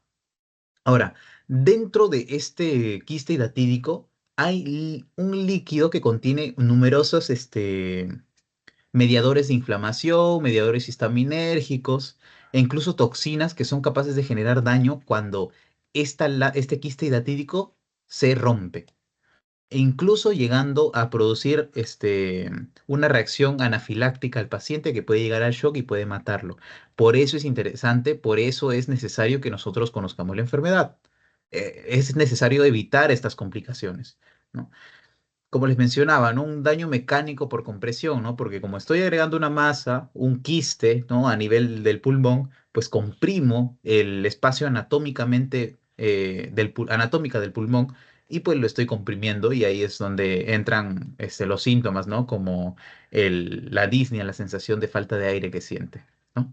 Ahora, dentro de este quiste hidatídico hay un líquido que contiene numerosos, mediadores de inflamación, mediadores histaminérgicos e incluso toxinas que son capaces de generar daño cuando este quiste hidatídico se rompe. E incluso llegando a producir una reacción anafiláctica al paciente que puede llegar al shock y puede matarlo. Por eso es interesante, por eso es necesario que nosotros conozcamos la enfermedad. Es necesario evitar estas complicaciones, ¿no? Como les mencionaba, ¿no? Un daño mecánico por compresión, ¿no? Porque como estoy agregando una masa, un quiste, ¿no? A nivel del pulmón, pues comprimo el espacio anatómicamente, anatómica del pulmón y pues lo estoy comprimiendo y ahí es donde entran los síntomas, ¿no? Como la disnea, la sensación de falta de aire que siente, ¿no?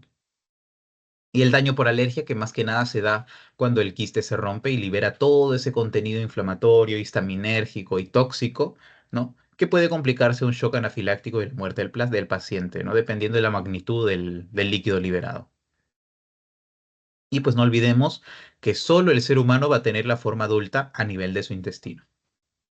Y el daño por alergia, que más que nada se da cuando el quiste se rompe y libera todo ese contenido inflamatorio, histaminérgico y tóxico, ¿no? Que puede complicarse un shock anafiláctico y la muerte del paciente, ¿no? Dependiendo de la magnitud del líquido liberado. Y pues no olvidemos que solo el ser humano va a tener la forma adulta a nivel de su intestino.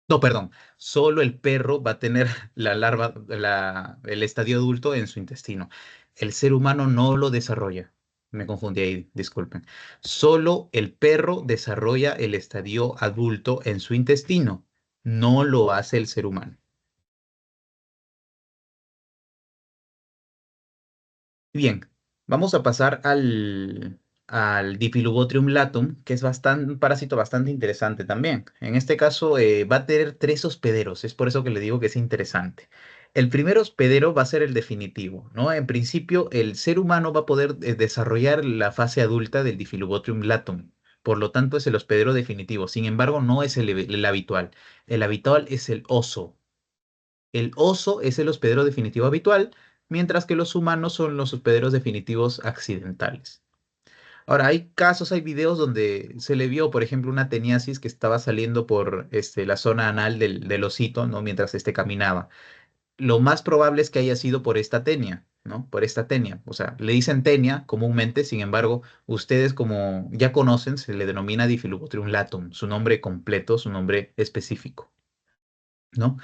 No, perdón, solo el perro va a tener el estadio adulto en su intestino. El ser humano no lo desarrolla. Me confundí ahí, disculpen. Solo el perro desarrolla el estadio adulto en su intestino. No lo hace el ser humano. Bien, vamos a pasar al Dipilubotrium latum, que es un parásito bastante interesante también. En este caso, va a tener tres hospederos, es por eso que le digo que es interesante. El primer hospedero va a ser el definitivo, ¿no? En principio, el ser humano va a poder desarrollar la fase adulta del Dipilubotrium latum. Por lo tanto, es el hospedero definitivo. Sin embargo, no es el habitual. El habitual es el oso. El oso es el hospedero definitivo habitual, mientras que los humanos son los hospederos definitivos accidentales. Ahora, hay casos, hay videos donde se le vio, por ejemplo, una teniasis que estaba saliendo por la zona anal del osito, ¿no? Mientras caminaba. Lo más probable es que haya sido por esta tenia, ¿no? Por esta tenia. O sea, le dicen tenia comúnmente, sin embargo, ustedes como ya conocen, se le denomina Diphyllobotrium latum, su nombre completo, su nombre específico, ¿no?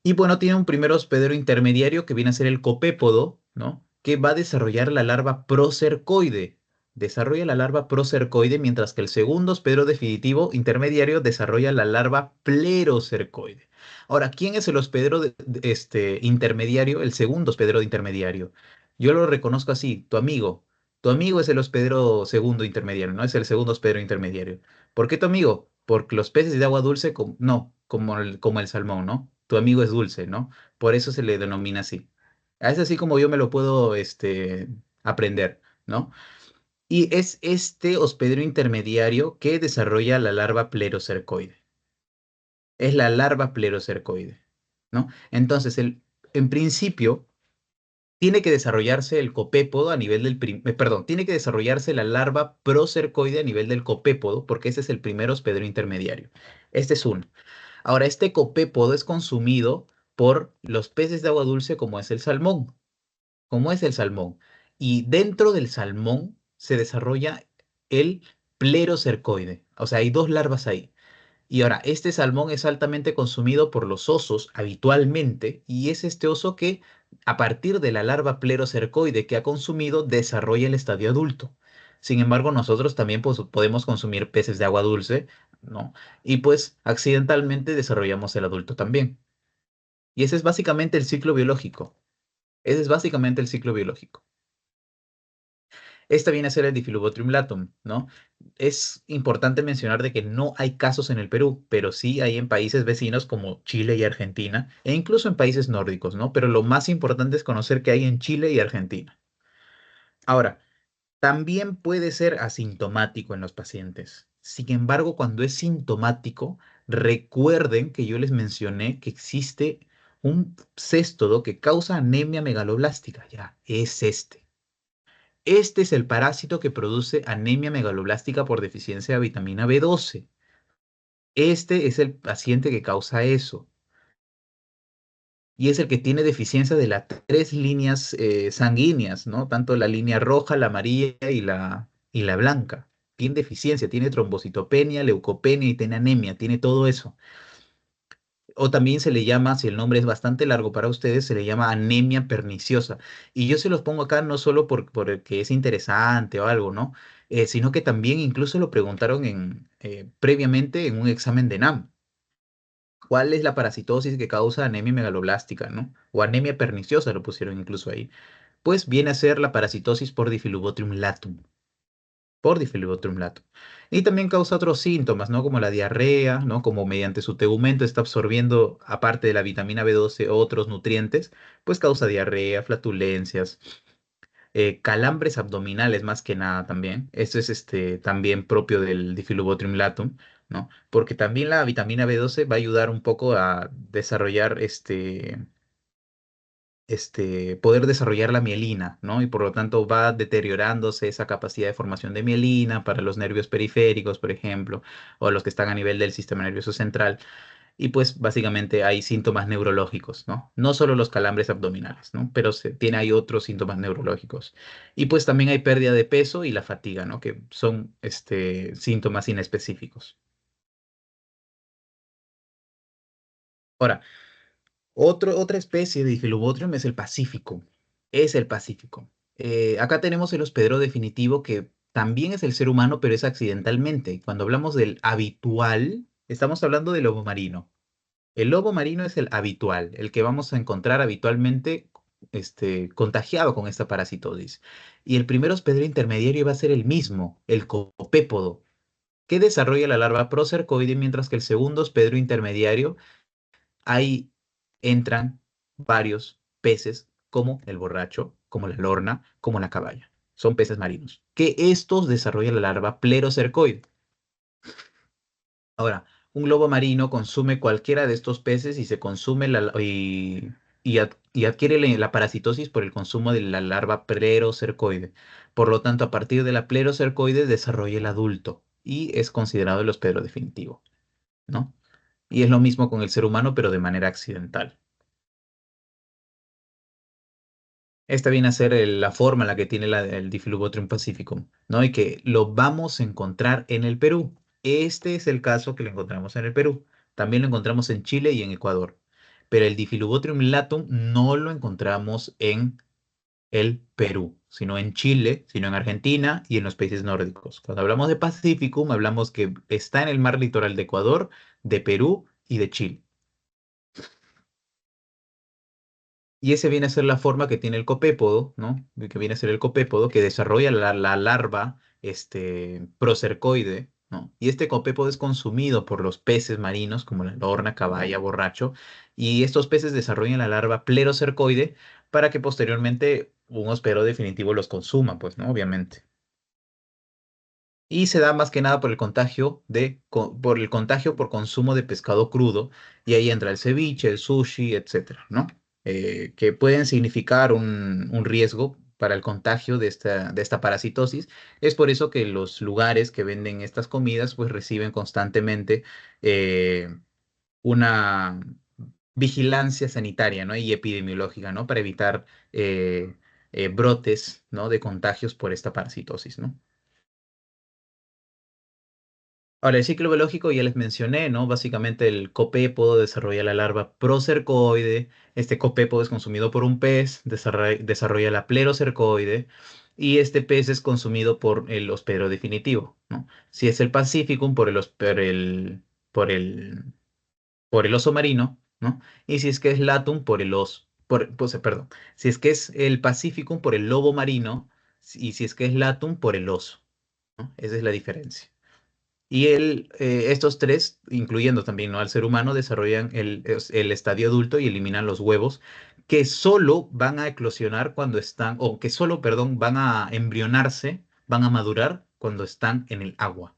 Y bueno, tiene un primer hospedero intermediario que viene a ser el copépodo, ¿no? Que va a desarrollar la larva procercoide. desarrolla la larva procercoide, mientras que el segundo hospedero definitivo intermediario desarrolla la larva plerocercoide. Ahora, ¿quién es el hospedero intermediario, el segundo hospedero intermediario? Yo lo reconozco así, tu amigo. Tu amigo es el hospedero segundo intermediario, ¿no? Es el segundo hospedero intermediario. ¿Por qué tu amigo? Porque los peces de agua dulce, no, como el salmón, ¿no? Tu amigo es dulce, ¿no? Por eso se le denomina así. Es así como yo me lo puedo, aprender, ¿no? Y es este hospedero intermediario que desarrolla la larva plerocercoide. Es la larva plerocercoide, ¿no? Entonces, en principio, tiene que desarrollarse el copépodo a nivel perdón, tiene que desarrollarse la larva procercoide a nivel del copépodo, porque ese es el primer hospedero intermediario. Este es uno. Ahora, este copépodo es consumido por los peces de agua dulce como es el salmón, como es el salmón. Y dentro del salmón se desarrolla el plerocercoide. O sea, hay dos larvas ahí. Y ahora, este salmón es altamente consumido por los osos habitualmente y es este oso que, a partir de la larva plerocercoide que ha consumido, desarrolla el estadio adulto. Sin embargo, nosotros también pues, podemos consumir peces de agua dulce, ¿no? Y pues accidentalmente desarrollamos el adulto también. Y ese es básicamente el ciclo biológico. Ese es básicamente el ciclo biológico. Esta viene a ser el Difflubotrium latum, ¿no? Es importante mencionar de que no hay casos en el Perú, pero sí hay en países vecinos como Chile y Argentina, e incluso en países nórdicos, ¿no? Pero lo más importante es conocer que hay en Chile y Argentina. Ahora, también puede ser asintomático en los pacientes. Sin embargo, cuando es sintomático, recuerden que yo les mencioné que existe un céstodo que causa anemia megaloblástica. Ya, es este. Este es el parásito que produce anemia megaloblástica por deficiencia de vitamina B12. Este es el paciente que causa eso y es el que tiene deficiencia de las tres líneas sanguíneas, ¿no? Tanto la línea roja, la amarilla y la blanca. Tiene deficiencia, tiene trombocitopenia, leucopenia y tiene anemia, tiene todo eso. O también se le llama, si el nombre es bastante largo para ustedes, se le llama anemia perniciosa. Y yo se los pongo acá no solo porque es interesante o algo, ¿no? Sino que también incluso lo preguntaron previamente en un examen de NAM. ¿Cuál es la parasitosis que causa anemia megaloblástica, ¿no? O anemia perniciosa lo pusieron incluso ahí. Pues viene a ser la parasitosis por Difflubotrium latum, por Difflubotrium latum. Y también causa otros síntomas, ¿no? Como la diarrea, ¿no? Como mediante su tegumento está absorbiendo, aparte de la vitamina B12, otros nutrientes, pues causa diarrea, flatulencias, calambres abdominales más que nada también. Esto es también propio del Difflubotrium latum, ¿no? Porque también la vitamina B12 va a ayudar un poco a desarrollar poder desarrollar la mielina, ¿no? Y por lo tanto va deteriorándose esa capacidad de formación de mielina para los nervios periféricos, por ejemplo, o los que están a nivel del sistema nervioso central. Y pues básicamente hay síntomas neurológicos, ¿no? No solo los calambres abdominales, ¿no? Pero hay otros síntomas neurológicos. Y pues también hay pérdida de peso y la fatiga, ¿no? Que son síntomas inespecíficos. Ahora, otra especie de Difelobotrium es el Pacífico. Es el Pacífico. Acá tenemos el hospedero definitivo que también es el ser humano, pero es accidentalmente. Cuando hablamos del habitual, estamos hablando del lobo marino. El lobo marino es el habitual, el que vamos a encontrar habitualmente contagiado con esta parasitosis. Y el primer hospedero intermediario va a ser el mismo, el copépodo, que desarrolla la larva procercoide, mientras que el segundo hospedero intermediario ahí entran varios peces como el borracho, como la lorna, como la caballa. Son peces marinos, que estos desarrollan la larva plerocercoide. Ahora, un lobo marino consume cualquiera de estos peces y se consume y adquiere la parasitosis por el consumo de la larva plerocercoide. Por lo tanto, a partir de la plerocercoide desarrolla el adulto y es considerado el hospedero definitivo, ¿no? Y es lo mismo con el ser humano, pero de manera accidental. Esta viene a ser la forma en la que tiene el Difflubotrium pacificum, ¿no? Y que lo vamos a encontrar en el Perú. Este es el caso que lo encontramos en el Perú. También lo encontramos en Chile y en Ecuador. Pero el Difflubotrium latum no lo encontramos el Perú, sino en Chile, sino en Argentina y en los países nórdicos. Cuando hablamos de Pacificum, hablamos que está en el mar litoral de Ecuador, de Perú y de Chile. Y ese viene a ser la forma que tiene el copépodo, ¿no? Que viene a ser el copépodo que desarrolla la larva procercoide, ¿no? Y este copépodo es consumido por los peces marinos, como la lorna, caballa, borracho, y estos peces desarrollan la larva plerocercoide para que posteriormente un hospedero definitivo los consuma, pues, ¿no? Obviamente. Y se da más que nada por el contagio por el contagio por consumo de pescado crudo, y ahí entra el ceviche, el sushi, etcétera, ¿no? Que pueden significar un riesgo para el contagio de esta parasitosis. Es por eso que los lugares que venden estas comidas pues reciben constantemente eh, una vigilancia sanitaria, ¿no? Y epidemiológica, ¿no? Para evitar brotes, ¿no? De contagios por esta parasitosis, ¿no? Ahora, el ciclo biológico ya les mencioné, ¿no? Básicamente el copépodo desarrolla la larva procercoide, este copépodo es consumido por un pez, desarrolla la plerocercoide, y este pez es consumido por el hospedero definitivo, ¿no? Si es el Pacificum, por el oso marino, ¿no? Y si es que es Latum, por el oso, perdón, si es que es el Pacificum, por el lobo marino, y si es que es Latum, por el oso, ¿no? Esa es la diferencia. Y estos tres, incluyendo también, ¿no? Al ser humano, desarrollan el estadio adulto y eliminan los huevos que solo van a eclosionar cuando están, o que solo, perdón, van a embrionarse, van a madurar cuando están en el agua.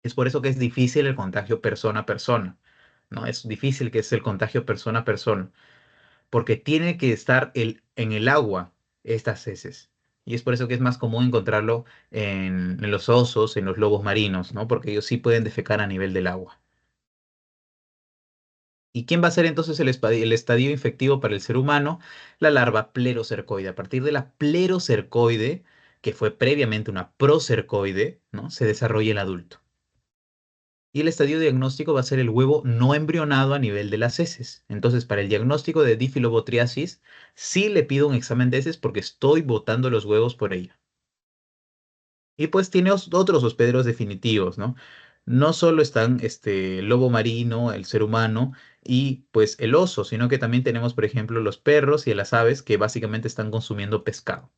Es por eso que es difícil el contagio persona a persona, ¿no? Es difícil que es el contagio persona a persona, porque tiene que estar en el agua estas heces. Y es por eso que es más común encontrarlo en los osos, en los lobos marinos, ¿no? Porque ellos sí pueden defecar a nivel del agua. ¿Y quién va a ser entonces el estadio infectivo para el ser humano? La larva plerocercoide. A partir de la plerocercoide, que fue previamente una procercoide, ¿no? Se desarrolla el adulto. Y el estadio diagnóstico va a ser el huevo no embrionado a nivel de las heces. Entonces, para el diagnóstico de difilobotriasis, sí le pido un examen de heces porque estoy botando los huevos por ella. Y pues tiene otros hospederos definitivos, ¿no? No solo están el lobo marino, el ser humano y pues el oso, sino que también tenemos, por ejemplo, los perros y las aves que básicamente están consumiendo pescado.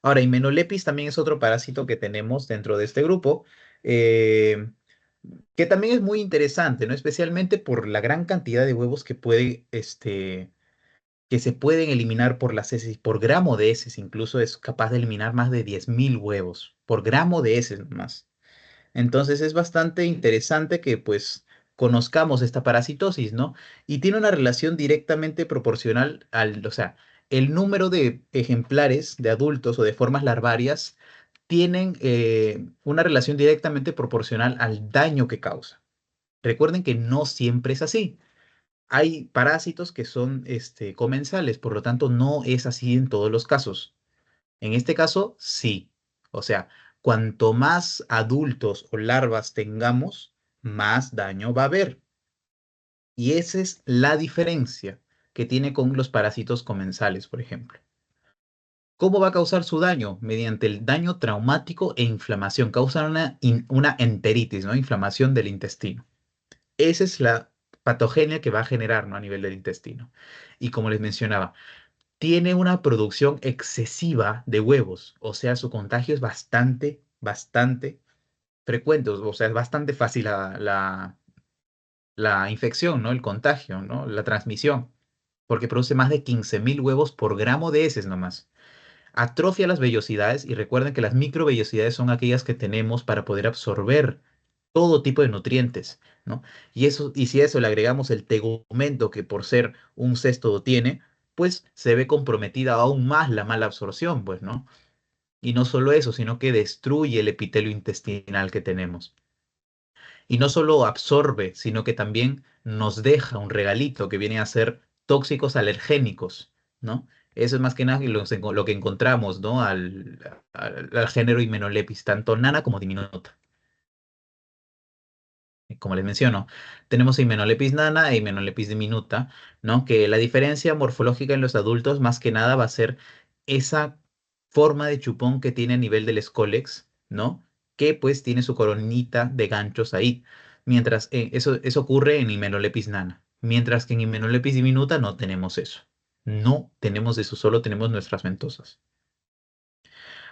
Ahora, Hymenolepis también es otro parásito que tenemos dentro de este grupo, eh, que también es muy interesante, ¿no? Especialmente por la gran cantidad de huevos que se pueden eliminar por las heces, por gramo de heces, incluso es capaz de eliminar más de 10.000 huevos, por gramo de heces nomás. Entonces es bastante interesante que pues conozcamos esta parasitosis, ¿no? Y tiene una relación directamente proporcional o sea, el número de ejemplares de adultos o de formas larvarias tienen una relación directamente proporcional al daño que causa. Recuerden que no siempre es así. Hay parásitos que son comensales, por lo tanto no es así en todos los casos. En este caso, sí. O sea, cuanto más adultos o larvas tengamos, más daño va a haber. Y esa es la diferencia que tiene con los parásitos comensales, por ejemplo. ¿Cómo va a causar su daño? Mediante el daño traumático e inflamación. Causan una enteritis, ¿no? Inflamación del intestino. Esa es la patogenia que va a generar, ¿no? A nivel del intestino. Y como les mencionaba, tiene una producción excesiva de huevos, o sea, su contagio es bastante, bastante frecuente, o sea, es bastante fácil la infección, ¿no? El contagio, ¿no? La transmisión, porque produce más de 15.000 huevos por gramo de heces nomás. Atrofia las vellosidades y recuerden que las microvellosidades son aquellas que tenemos para poder absorber todo tipo de nutrientes, ¿no? Y si a eso le agregamos el tegumento que por ser un cesto tiene, pues se ve comprometida aún más la mala absorción, pues, ¿no? Y no solo eso, sino que destruye el epitelio intestinal que tenemos. Y no solo absorbe, sino que también nos deja un regalito que viene a ser tóxicos alergénicos, ¿no? Eso es más que nada lo que encontramos, ¿no? Al género Hymenolepis, tanto nana como diminuta. Como les menciono, tenemos Hymenopletis nana e Hymenopletis diminuta, ¿no? Que la diferencia morfológica en los adultos más que nada va a ser esa forma de chupón que tiene a nivel del escólex, ¿no? Que pues tiene su coronita de ganchos ahí. Mientras eso ocurre en Hymenopletis nana. Mientras que en Hymenopletis diminuta no tenemos eso. No tenemos eso, solo tenemos nuestras ventosas.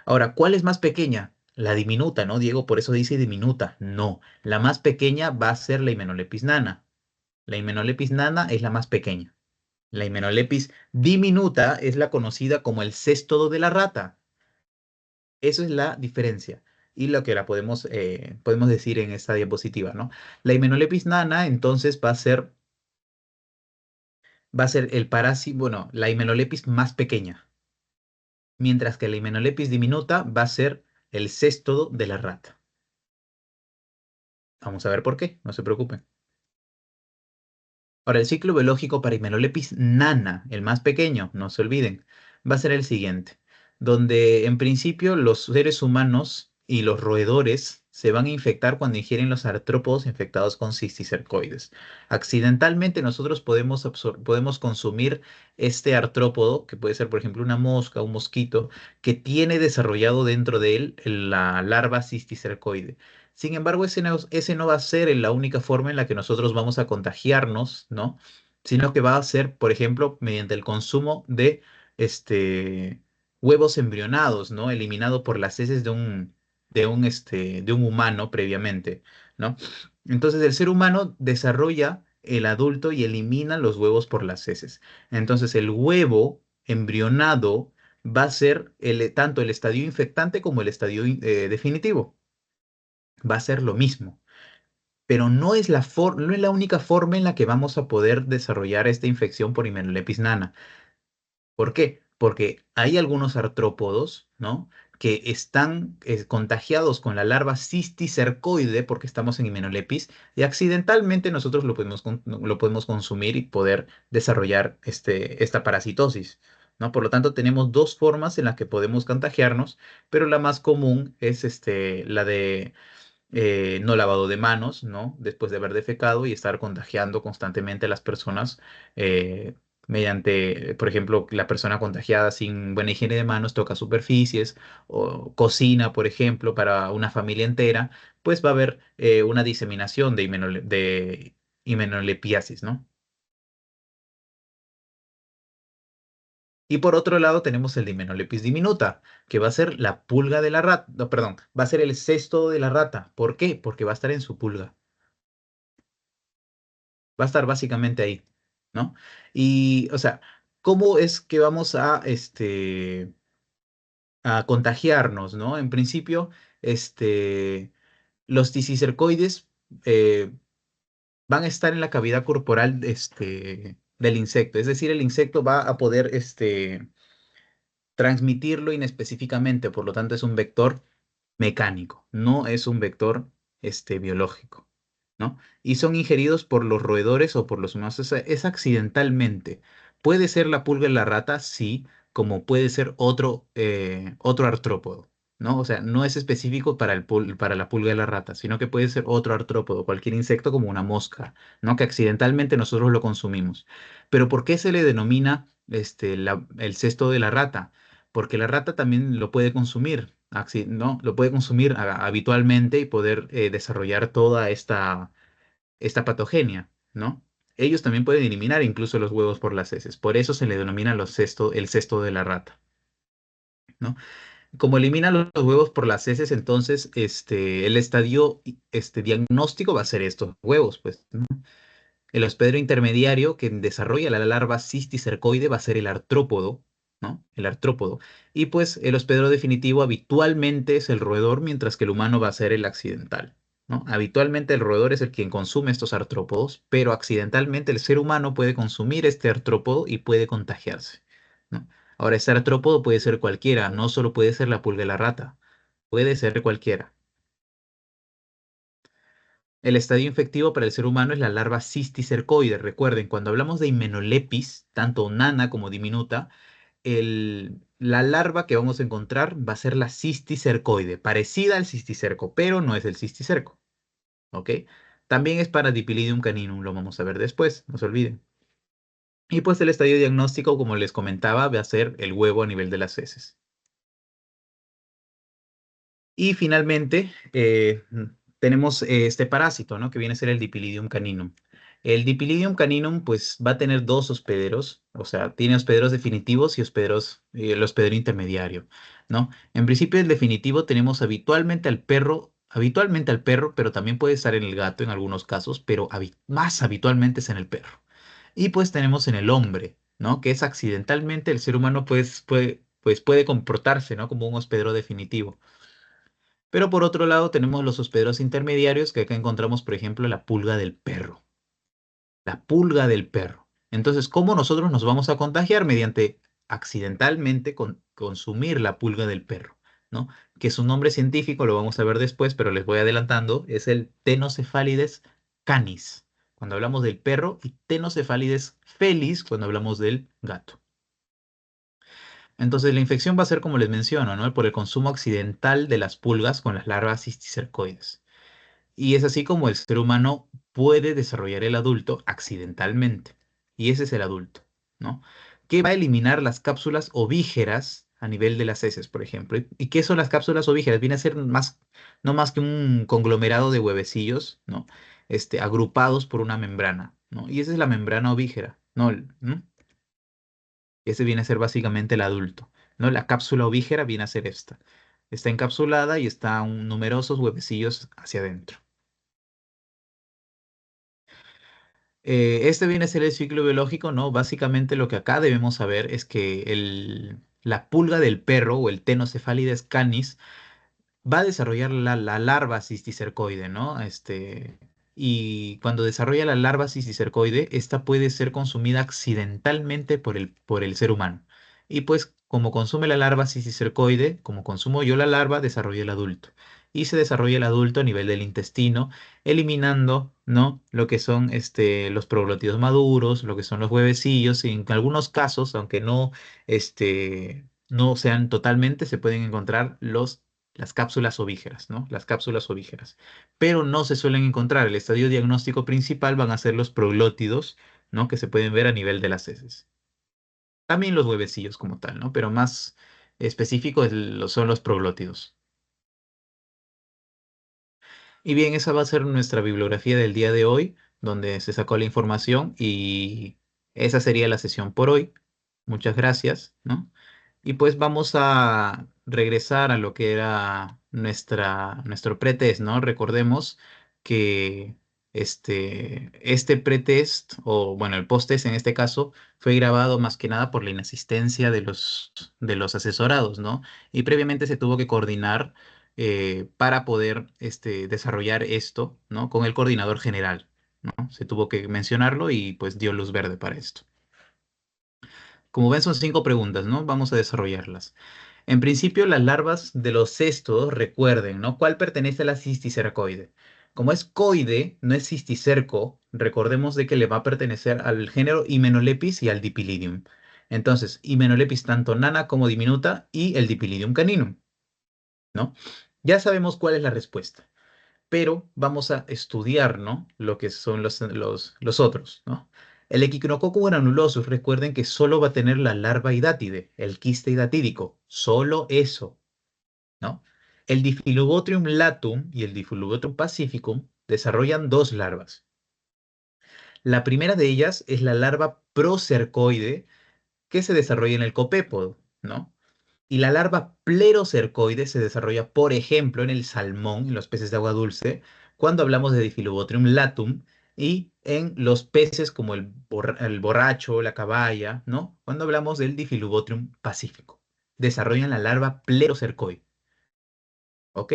Ahora, ¿cuál es más pequeña? La diminuta, ¿no, Diego? Por eso dice diminuta. No, la más pequeña va a ser la Hymenopletis nana. La Hymenopletis nana es la más pequeña. La Hymenopletis diminuta es la conocida como el céstodo de la rata. Eso es la diferencia. Y lo que podemos decir en esta diapositiva, ¿no? La Hymenopletis nana, entonces, va a ser el parásito, bueno, la Hymenopletis más pequeña, mientras que la Hymenopletis diminuta va a ser el céstodo de la rata. Vamos a ver por qué, no se preocupen. Ahora, el ciclo biológico para Hymenopletis nana, el más pequeño, no se olviden, va a ser el siguiente, donde en principio los seres humanos y los roedores se van a infectar cuando ingieren los artrópodos infectados con cisticercoides. Accidentalmente nosotros podemos consumir este artrópodo, que puede ser por ejemplo una mosca, un mosquito, que tiene desarrollado dentro de él la larva cisticercoide. Sin embargo, ese no va a ser la única forma en la que nosotros vamos a contagiarnos, ¿no? Sino que va a ser, por ejemplo, mediante el consumo de huevos embrionados, ¿no? Eliminado por las heces de un humano previamente, ¿no? Entonces, el ser humano desarrolla el adulto y elimina los huevos por las heces. Entonces, el huevo embrionado va a ser tanto el estadio infectante como el estadio definitivo. Va a ser lo mismo, pero no es la única forma en la que vamos a poder desarrollar esta infección por Hymenopletis nana. ¿Por qué? Porque hay algunos artrópodos, ¿no? Que están contagiados con la larva cisticercoide porque estamos en Hymenopletis y accidentalmente nosotros lo podemos consumir y poder desarrollar esta parasitosis, ¿no? Por lo tanto, tenemos dos formas en las que podemos contagiarnos, pero la más común es la de no lavado de manos, ¿no? Después de haber defecado y estar contagiando constantemente a las personas mediante, por ejemplo, la persona contagiada sin buena higiene de manos toca superficies o cocina, por ejemplo, para una familia entera, pues va a haber una diseminación de himenolepiasis, ¿no? Y por otro lado tenemos el de Hymenopletis diminuta, que va a ser la pulga de la rata, no, perdón, va a ser el cesto de la rata. ¿Por qué? Porque va a estar en su pulga. Va a estar básicamente ahí, ¿no? Y, o sea, ¿cómo es que vamos a contagiarnos, ¿no? En principio, los tisicercoides eh, van a estar en la cavidad corporal del insecto, es decir, el insecto va a poder transmitirlo inespecíficamente, por lo tanto es un vector mecánico, no es un vector biológico, ¿no? Y son ingeridos por los roedores o por los humanos, es accidentalmente. Puede ser la pulga en la rata, sí, como puede ser otro artrópodo, ¿no? O sea, no es específico para la pulga de la rata, sino que puede ser otro artrópodo, cualquier insecto como una mosca, ¿no? Que accidentalmente nosotros lo consumimos. Pero ¿por qué se le denomina el cesto de la rata? Porque la rata también lo puede consumir, ¿no? Lo puede consumir habitualmente y poder desarrollar toda esta patogenia, ¿no? Ellos también pueden eliminar incluso los huevos por las heces, por eso se le denomina el cesto de la rata, ¿no? Como eliminan los huevos por las heces, entonces el estadio diagnóstico va a ser estos huevos, pues, ¿no? El hospedero intermediario que desarrolla la larva cisticercoide va a ser el artrópodo, ¿no? El artrópodo. Y pues el hospedero definitivo habitualmente es el roedor, mientras que el humano va a ser el accidental, ¿no? Habitualmente el roedor es el quien consume estos artrópodos, pero accidentalmente el ser humano puede consumir este artrópodo y puede contagiarse, ¿no? Ahora, este artrópodo puede ser cualquiera, no solo puede ser la pulga y la rata, puede ser cualquiera. El estadio infectivo para el ser humano es la larva cisticercoide. Recuerden, cuando hablamos de Hymenopletis, tanto nana como diminuta, la larva que vamos a encontrar va a ser la cisticercoide, parecida al cisticerco, pero no es el cisticerco, ¿ok? También es para Dipilidium caninum, lo vamos a ver después, no se olviden. Y pues el estadio diagnóstico, como les comentaba, va a ser el huevo a nivel de las heces. Y finalmente tenemos este parásito, ¿no? Que viene a ser el Dipilidium caninum. El Dipilidium caninum, pues, va a tener dos hospederos, o sea, tiene hospederos definitivos y hospederos, el hospedero intermediario, ¿no? En principio, el definitivo tenemos habitualmente al perro, pero también puede estar en el gato en algunos casos, pero más habitualmente es en el perro. Y pues tenemos en el hombre, ¿no? Que es accidentalmente el ser humano, pues puede comportarse, ¿no? Como un hospedero definitivo. Pero por otro lado tenemos los hospederos intermediarios, que acá encontramos, por ejemplo, la pulga del perro. La pulga del perro. Entonces, ¿cómo nosotros nos vamos a contagiar? Mediante accidentalmente consumir la pulga del perro, ¿no? Que su nombre científico, lo vamos a ver después, pero les voy adelantando, es el Tenocefalides canis, cuando hablamos del perro, y Tenocefalides felis, cuando hablamos del gato. Entonces, la infección va a ser, como les menciono, ¿no? Por el consumo accidental de las pulgas con las larvas cisticercoides. Y es así como el ser humano puede desarrollar el adulto accidentalmente. Y ese es el adulto, ¿no? Que va a eliminar las cápsulas ovígeras a nivel de las heces, por ejemplo. ¿Y qué son las cápsulas ovígeras? Viene a ser no más que un conglomerado de huevecillos, ¿no? Agrupados por una membrana, ¿no? Y esa es la membrana ovígera, ¿no? ¿Mm? Ese viene a ser básicamente el adulto, ¿no? La cápsula ovígera viene a ser esta. Está encapsulada y están numerosos huevecillos hacia adentro. Este viene a ser el ciclo biológico, ¿no? Básicamente lo que acá debemos saber es que la pulga del perro o el Tenocefalides canis va a desarrollar la larva cisticercoide, ¿no? Y cuando desarrolla la larva cisticercoide, esta puede ser consumida accidentalmente por el ser humano. Y pues, como consume la larva cisticercoide, como consumo yo la larva, desarrolla el adulto. Y se desarrolla el adulto a nivel del intestino, eliminando, ¿no? Lo que son los proglótidos maduros, lo que son los huevecillos, y en algunos casos, aunque no sean totalmente, se pueden encontrar las cápsulas ovígeras, ¿no? Las cápsulas ovígeras. Pero no se suelen encontrar. El estadio diagnóstico principal van a ser los proglótidos, ¿no? Que se pueden ver a nivel de las heces. También los huevecillos como tal, ¿no? Pero más específico son los proglótidos. Y bien, esa va a ser nuestra bibliografía del día de hoy, donde se sacó la información y esa sería la sesión por hoy. Muchas gracias, ¿no? Y pues vamos a regresar a lo que era nuestro pretest, ¿no? Recordemos que este pretest, o bueno, el posttest en este caso, fue grabado más que nada por la inasistencia de los asesorados, ¿no? Y previamente se tuvo que coordinar para poder desarrollar esto, ¿no? Con el coordinador general, ¿no? Se tuvo que mencionarlo y pues dio luz verde para esto. Como ven, son 5 preguntas, ¿no? Vamos a desarrollarlas. En principio, las larvas de los cestos, recuerden, ¿no? ¿Cuál pertenece a la cisticercoide? Como es coide, no es cisticerco, recordemos de que le va a pertenecer al género Hymenopis y al Dipilidium. Entonces, Hymenopis tanto nana como diminuta y el Dipilidium caninum, ¿no? Ya sabemos cuál es la respuesta, pero vamos a estudiar, ¿no? Lo que son los otros, ¿no? El Echinococcus granulosus, recuerden que solo va a tener la larva hidátide, el quiste hidatídico, solo eso, ¿no? El Difflubotrium latum y el Difflubotrium pacificum desarrollan dos larvas. La primera de ellas es la larva procercoide que se desarrolla en el copépodo, ¿no? Y la larva plerocercoide se desarrolla, por ejemplo, en el salmón, en los peces de agua dulce, cuando hablamos de Difflubotrium latum, y en los peces como el borracho, la caballa, ¿no? Cuando hablamos del Difflubotrium pacífico. Desarrollan la larva plerocercoide, ¿ok?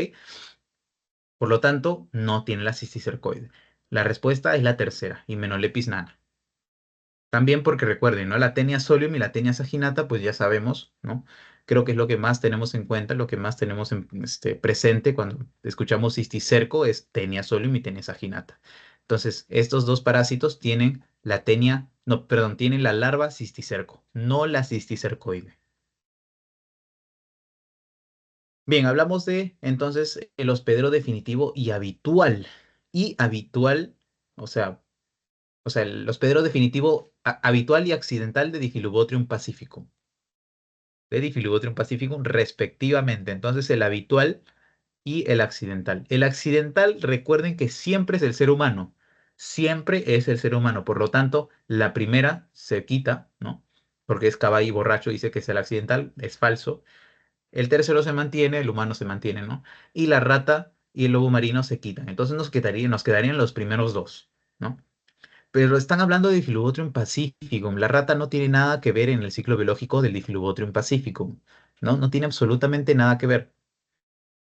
Por lo tanto, no tiene la cisticercoide. La respuesta es la tercera, Hymenopis nana. También porque recuerden, ¿no? La Taenia solium y la Taenia saginata, pues ya sabemos, ¿no? Creo que es lo que más tenemos en cuenta, lo que más tenemos presente cuando escuchamos cisticerco es Taenia solium y Taenia saginata. Entonces, estos dos parásitos tienen la tenia, no, perdón, tienen la larva cisticerco, no la cisticercoide. Bien, hablamos de entonces el hospedero definitivo y habitual. y habitual, o sea, el hospedero definitivo habitual y accidental de Difilubotrium pacificum, respectivamente. Entonces, el habitual y el accidental. El accidental, recuerden que siempre es el ser humano, siempre es el ser humano. Por lo tanto, la primera se quita, ¿no? Porque es caballo y borracho, dice que es el accidental, es falso. El tercero se mantiene, el humano se mantiene, ¿no? Y la rata y el lobo marino se quitan. Entonces nos quedarían los primeros dos, ¿no? Pero están hablando de Diphyllobothrium pacificum. La rata no tiene nada que ver en el ciclo biológico del Diphyllobothrium pacificum, ¿no? No tiene absolutamente nada que ver.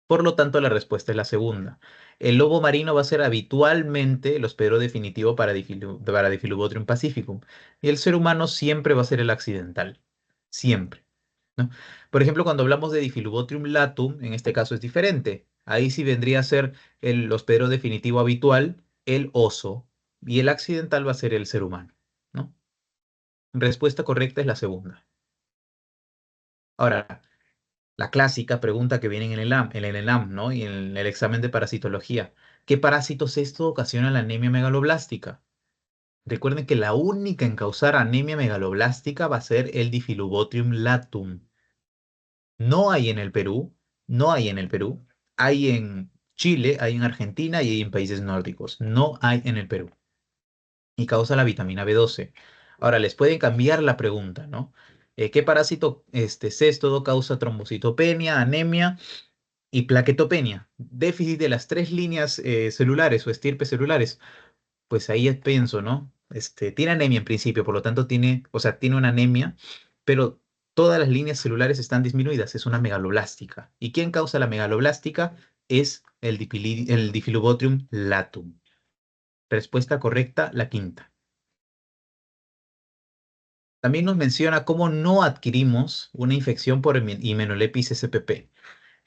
Por lo tanto, la respuesta es la segunda. El lobo marino va a ser habitualmente el hospedero definitivo para Diphyllobothrium pacificum. Y el ser humano siempre va a ser el accidental. Siempre, ¿no? Por ejemplo, cuando hablamos de Diphyllobothrium latum, en este caso es diferente. Ahí sí vendría a ser el hospedero definitivo habitual, el oso, y el accidental va a ser el ser humano, ¿no? Respuesta correcta es la segunda. Ahora, la clásica pregunta que viene en el ENAM, ¿no? Y en el examen de parasitología. ¿Qué parásitos esto ocasiona la anemia megaloblástica? Recuerden que la única en causar anemia megaloblástica va a ser el Diphyllobothrium latum. No hay en el Perú, no hay en el Perú. Hay en Chile, hay en Argentina y hay en países nórdicos. No hay en el Perú. Y causa la vitamina B12. Ahora, les pueden cambiar la pregunta, ¿no? ¿Qué parásito cestodo causa trombocitopenia, anemia y plaquetopenia? Déficit de las tres líneas celulares o estirpes celulares. Pues ahí pienso, ¿no? Tiene anemia en principio, por lo tanto tiene, o sea, tiene una anemia, pero todas las líneas celulares están disminuidas, es una megaloblástica. ¿Y quién causa la megaloblástica? Es el Diphyllobothrium latum. Respuesta correcta, la quinta. También nos menciona cómo no adquirimos una infección por Hymenolepis spp.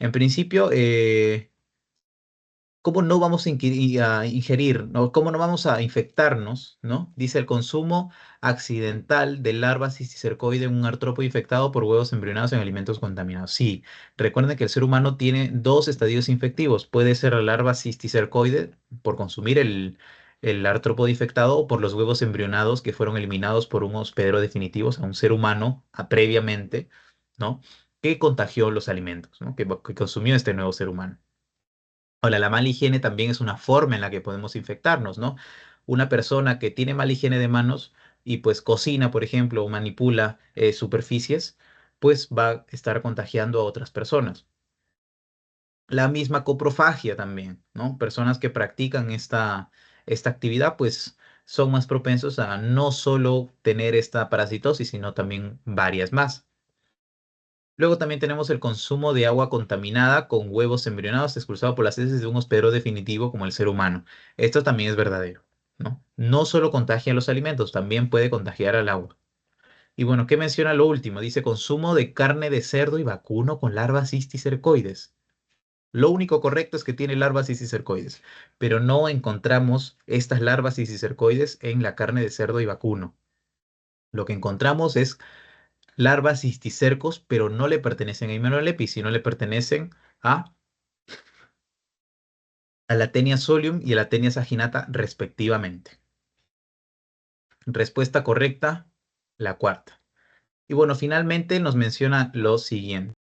En principio, ¿cómo no vamos a ingerir, ¿no? ¿Cómo no vamos a infectarnos, ¿no? Dice el consumo accidental de larvas cisticercoide en un artrópodo infectado por huevos embrionados en alimentos contaminados. Sí, recuerden que el ser humano tiene dos estadios infectivos. Puede ser la larva cisticercoide por consumir el artrópodo infectado o por los huevos embrionados que fueron eliminados por un hospedero definitivo, o sea, un ser humano previamente, ¿no? Que contagió los alimentos, ¿no? Que consumió este nuevo ser humano. Ahora, la mala higiene también es una forma en la que podemos infectarnos, ¿no? Una persona que tiene mala higiene de manos y pues cocina, por ejemplo, o manipula superficies, pues va a estar contagiando a otras personas. La misma coprofagia también, ¿no? Personas que practican esta actividad, pues son más propensos a no solo tener esta parasitosis, sino también varias más. Luego también tenemos el consumo de agua contaminada con huevos embrionados expulsados por las heces de un hospedero definitivo como el ser humano. Esto también es verdadero, ¿no? No solo contagia los alimentos, también puede contagiar al agua. Y bueno, ¿qué menciona lo último? Dice consumo de carne de cerdo y vacuno con larvas cisticercoides. Lo único correcto es que tiene larvas cisticercoides, pero no encontramos estas larvas cisticercoides en la carne de cerdo y vacuno. Lo que encontramos es larvas cisticercos, pero no le pertenecen a Hymenolepis, sino le pertenecen a, a la Taenia solium y a la Taenia saginata respectivamente. Respuesta correcta, la cuarta. Y bueno, finalmente nos menciona lo siguiente.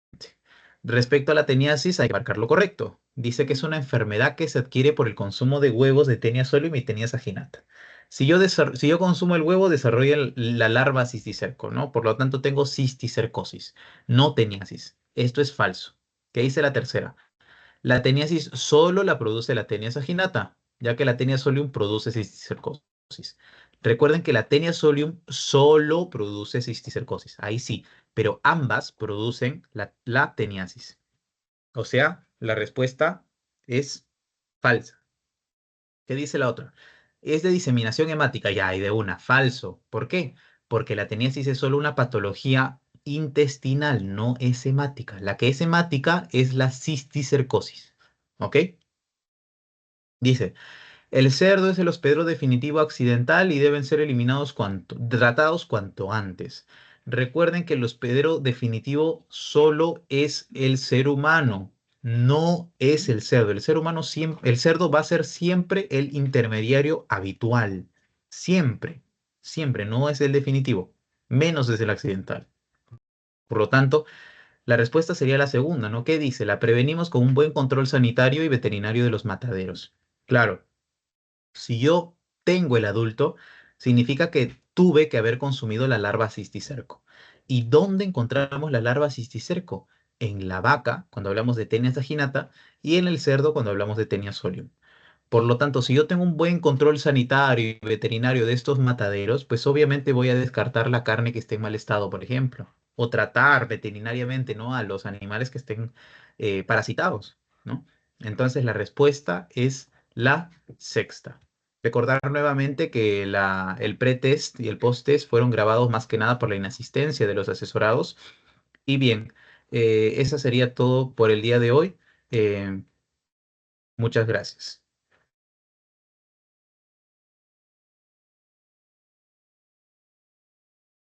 Respecto a la teniasis, hay que marcar lo correcto. Dice que es una enfermedad que se adquiere por el consumo de huevos de Taenia solium y Taenia saginata. Si yo consumo el huevo, desarrolla la larva cisticerco, ¿no? Por lo tanto, tengo cisticercosis, no teniasis. Esto es falso. ¿Qué dice la tercera? La teniasis solo la produce la Taenia saginata, ya que la Taenia solium produce cisticercosis. Recuerden que la Taenia solium solo produce cisticercosis, ahí sí, pero ambas producen la teniasis. O sea, la respuesta es falsa. ¿Qué dice la otra? Es de diseminación hemática, ya hay de una, falso. ¿Por qué? Porque la teniasis es solo una patología intestinal, no es hemática. La que es hemática es la cisticercosis. ¿Ok? Dice, el cerdo es el hospedero definitivo accidental y deben ser tratados cuanto antes. Recuerden que el hospedero definitivo solo es el ser humano. No es el cerdo. El ser humano siempre, el cerdo va a ser siempre el intermediario habitual. Siempre, siempre, no es el definitivo, menos desde el accidental. Por lo tanto, la respuesta sería la segunda, ¿no? ¿Qué dice? La prevenimos con un buen control sanitario y veterinario de los mataderos. Claro, si yo tengo el adulto, significa que tuve que haber consumido la larva cisticerco. ¿Y dónde encontramos la larva cisticerco? En la vaca, cuando hablamos de Taenia saginata, y en el cerdo, cuando hablamos de Taenia solium. Por lo tanto, si yo tengo un buen control sanitario y veterinario de estos mataderos, pues obviamente voy a descartar la carne que esté en mal estado, por ejemplo, o tratar veterinariamente, ¿no? A los animales que estén parasitados, ¿no? Entonces la respuesta es la sexta. Recordar nuevamente que el pretest y el posttest fueron grabados más que nada por la inasistencia de los asesorados. Y bien, eso sería todo por el día de hoy. Eh, Muchas gracias.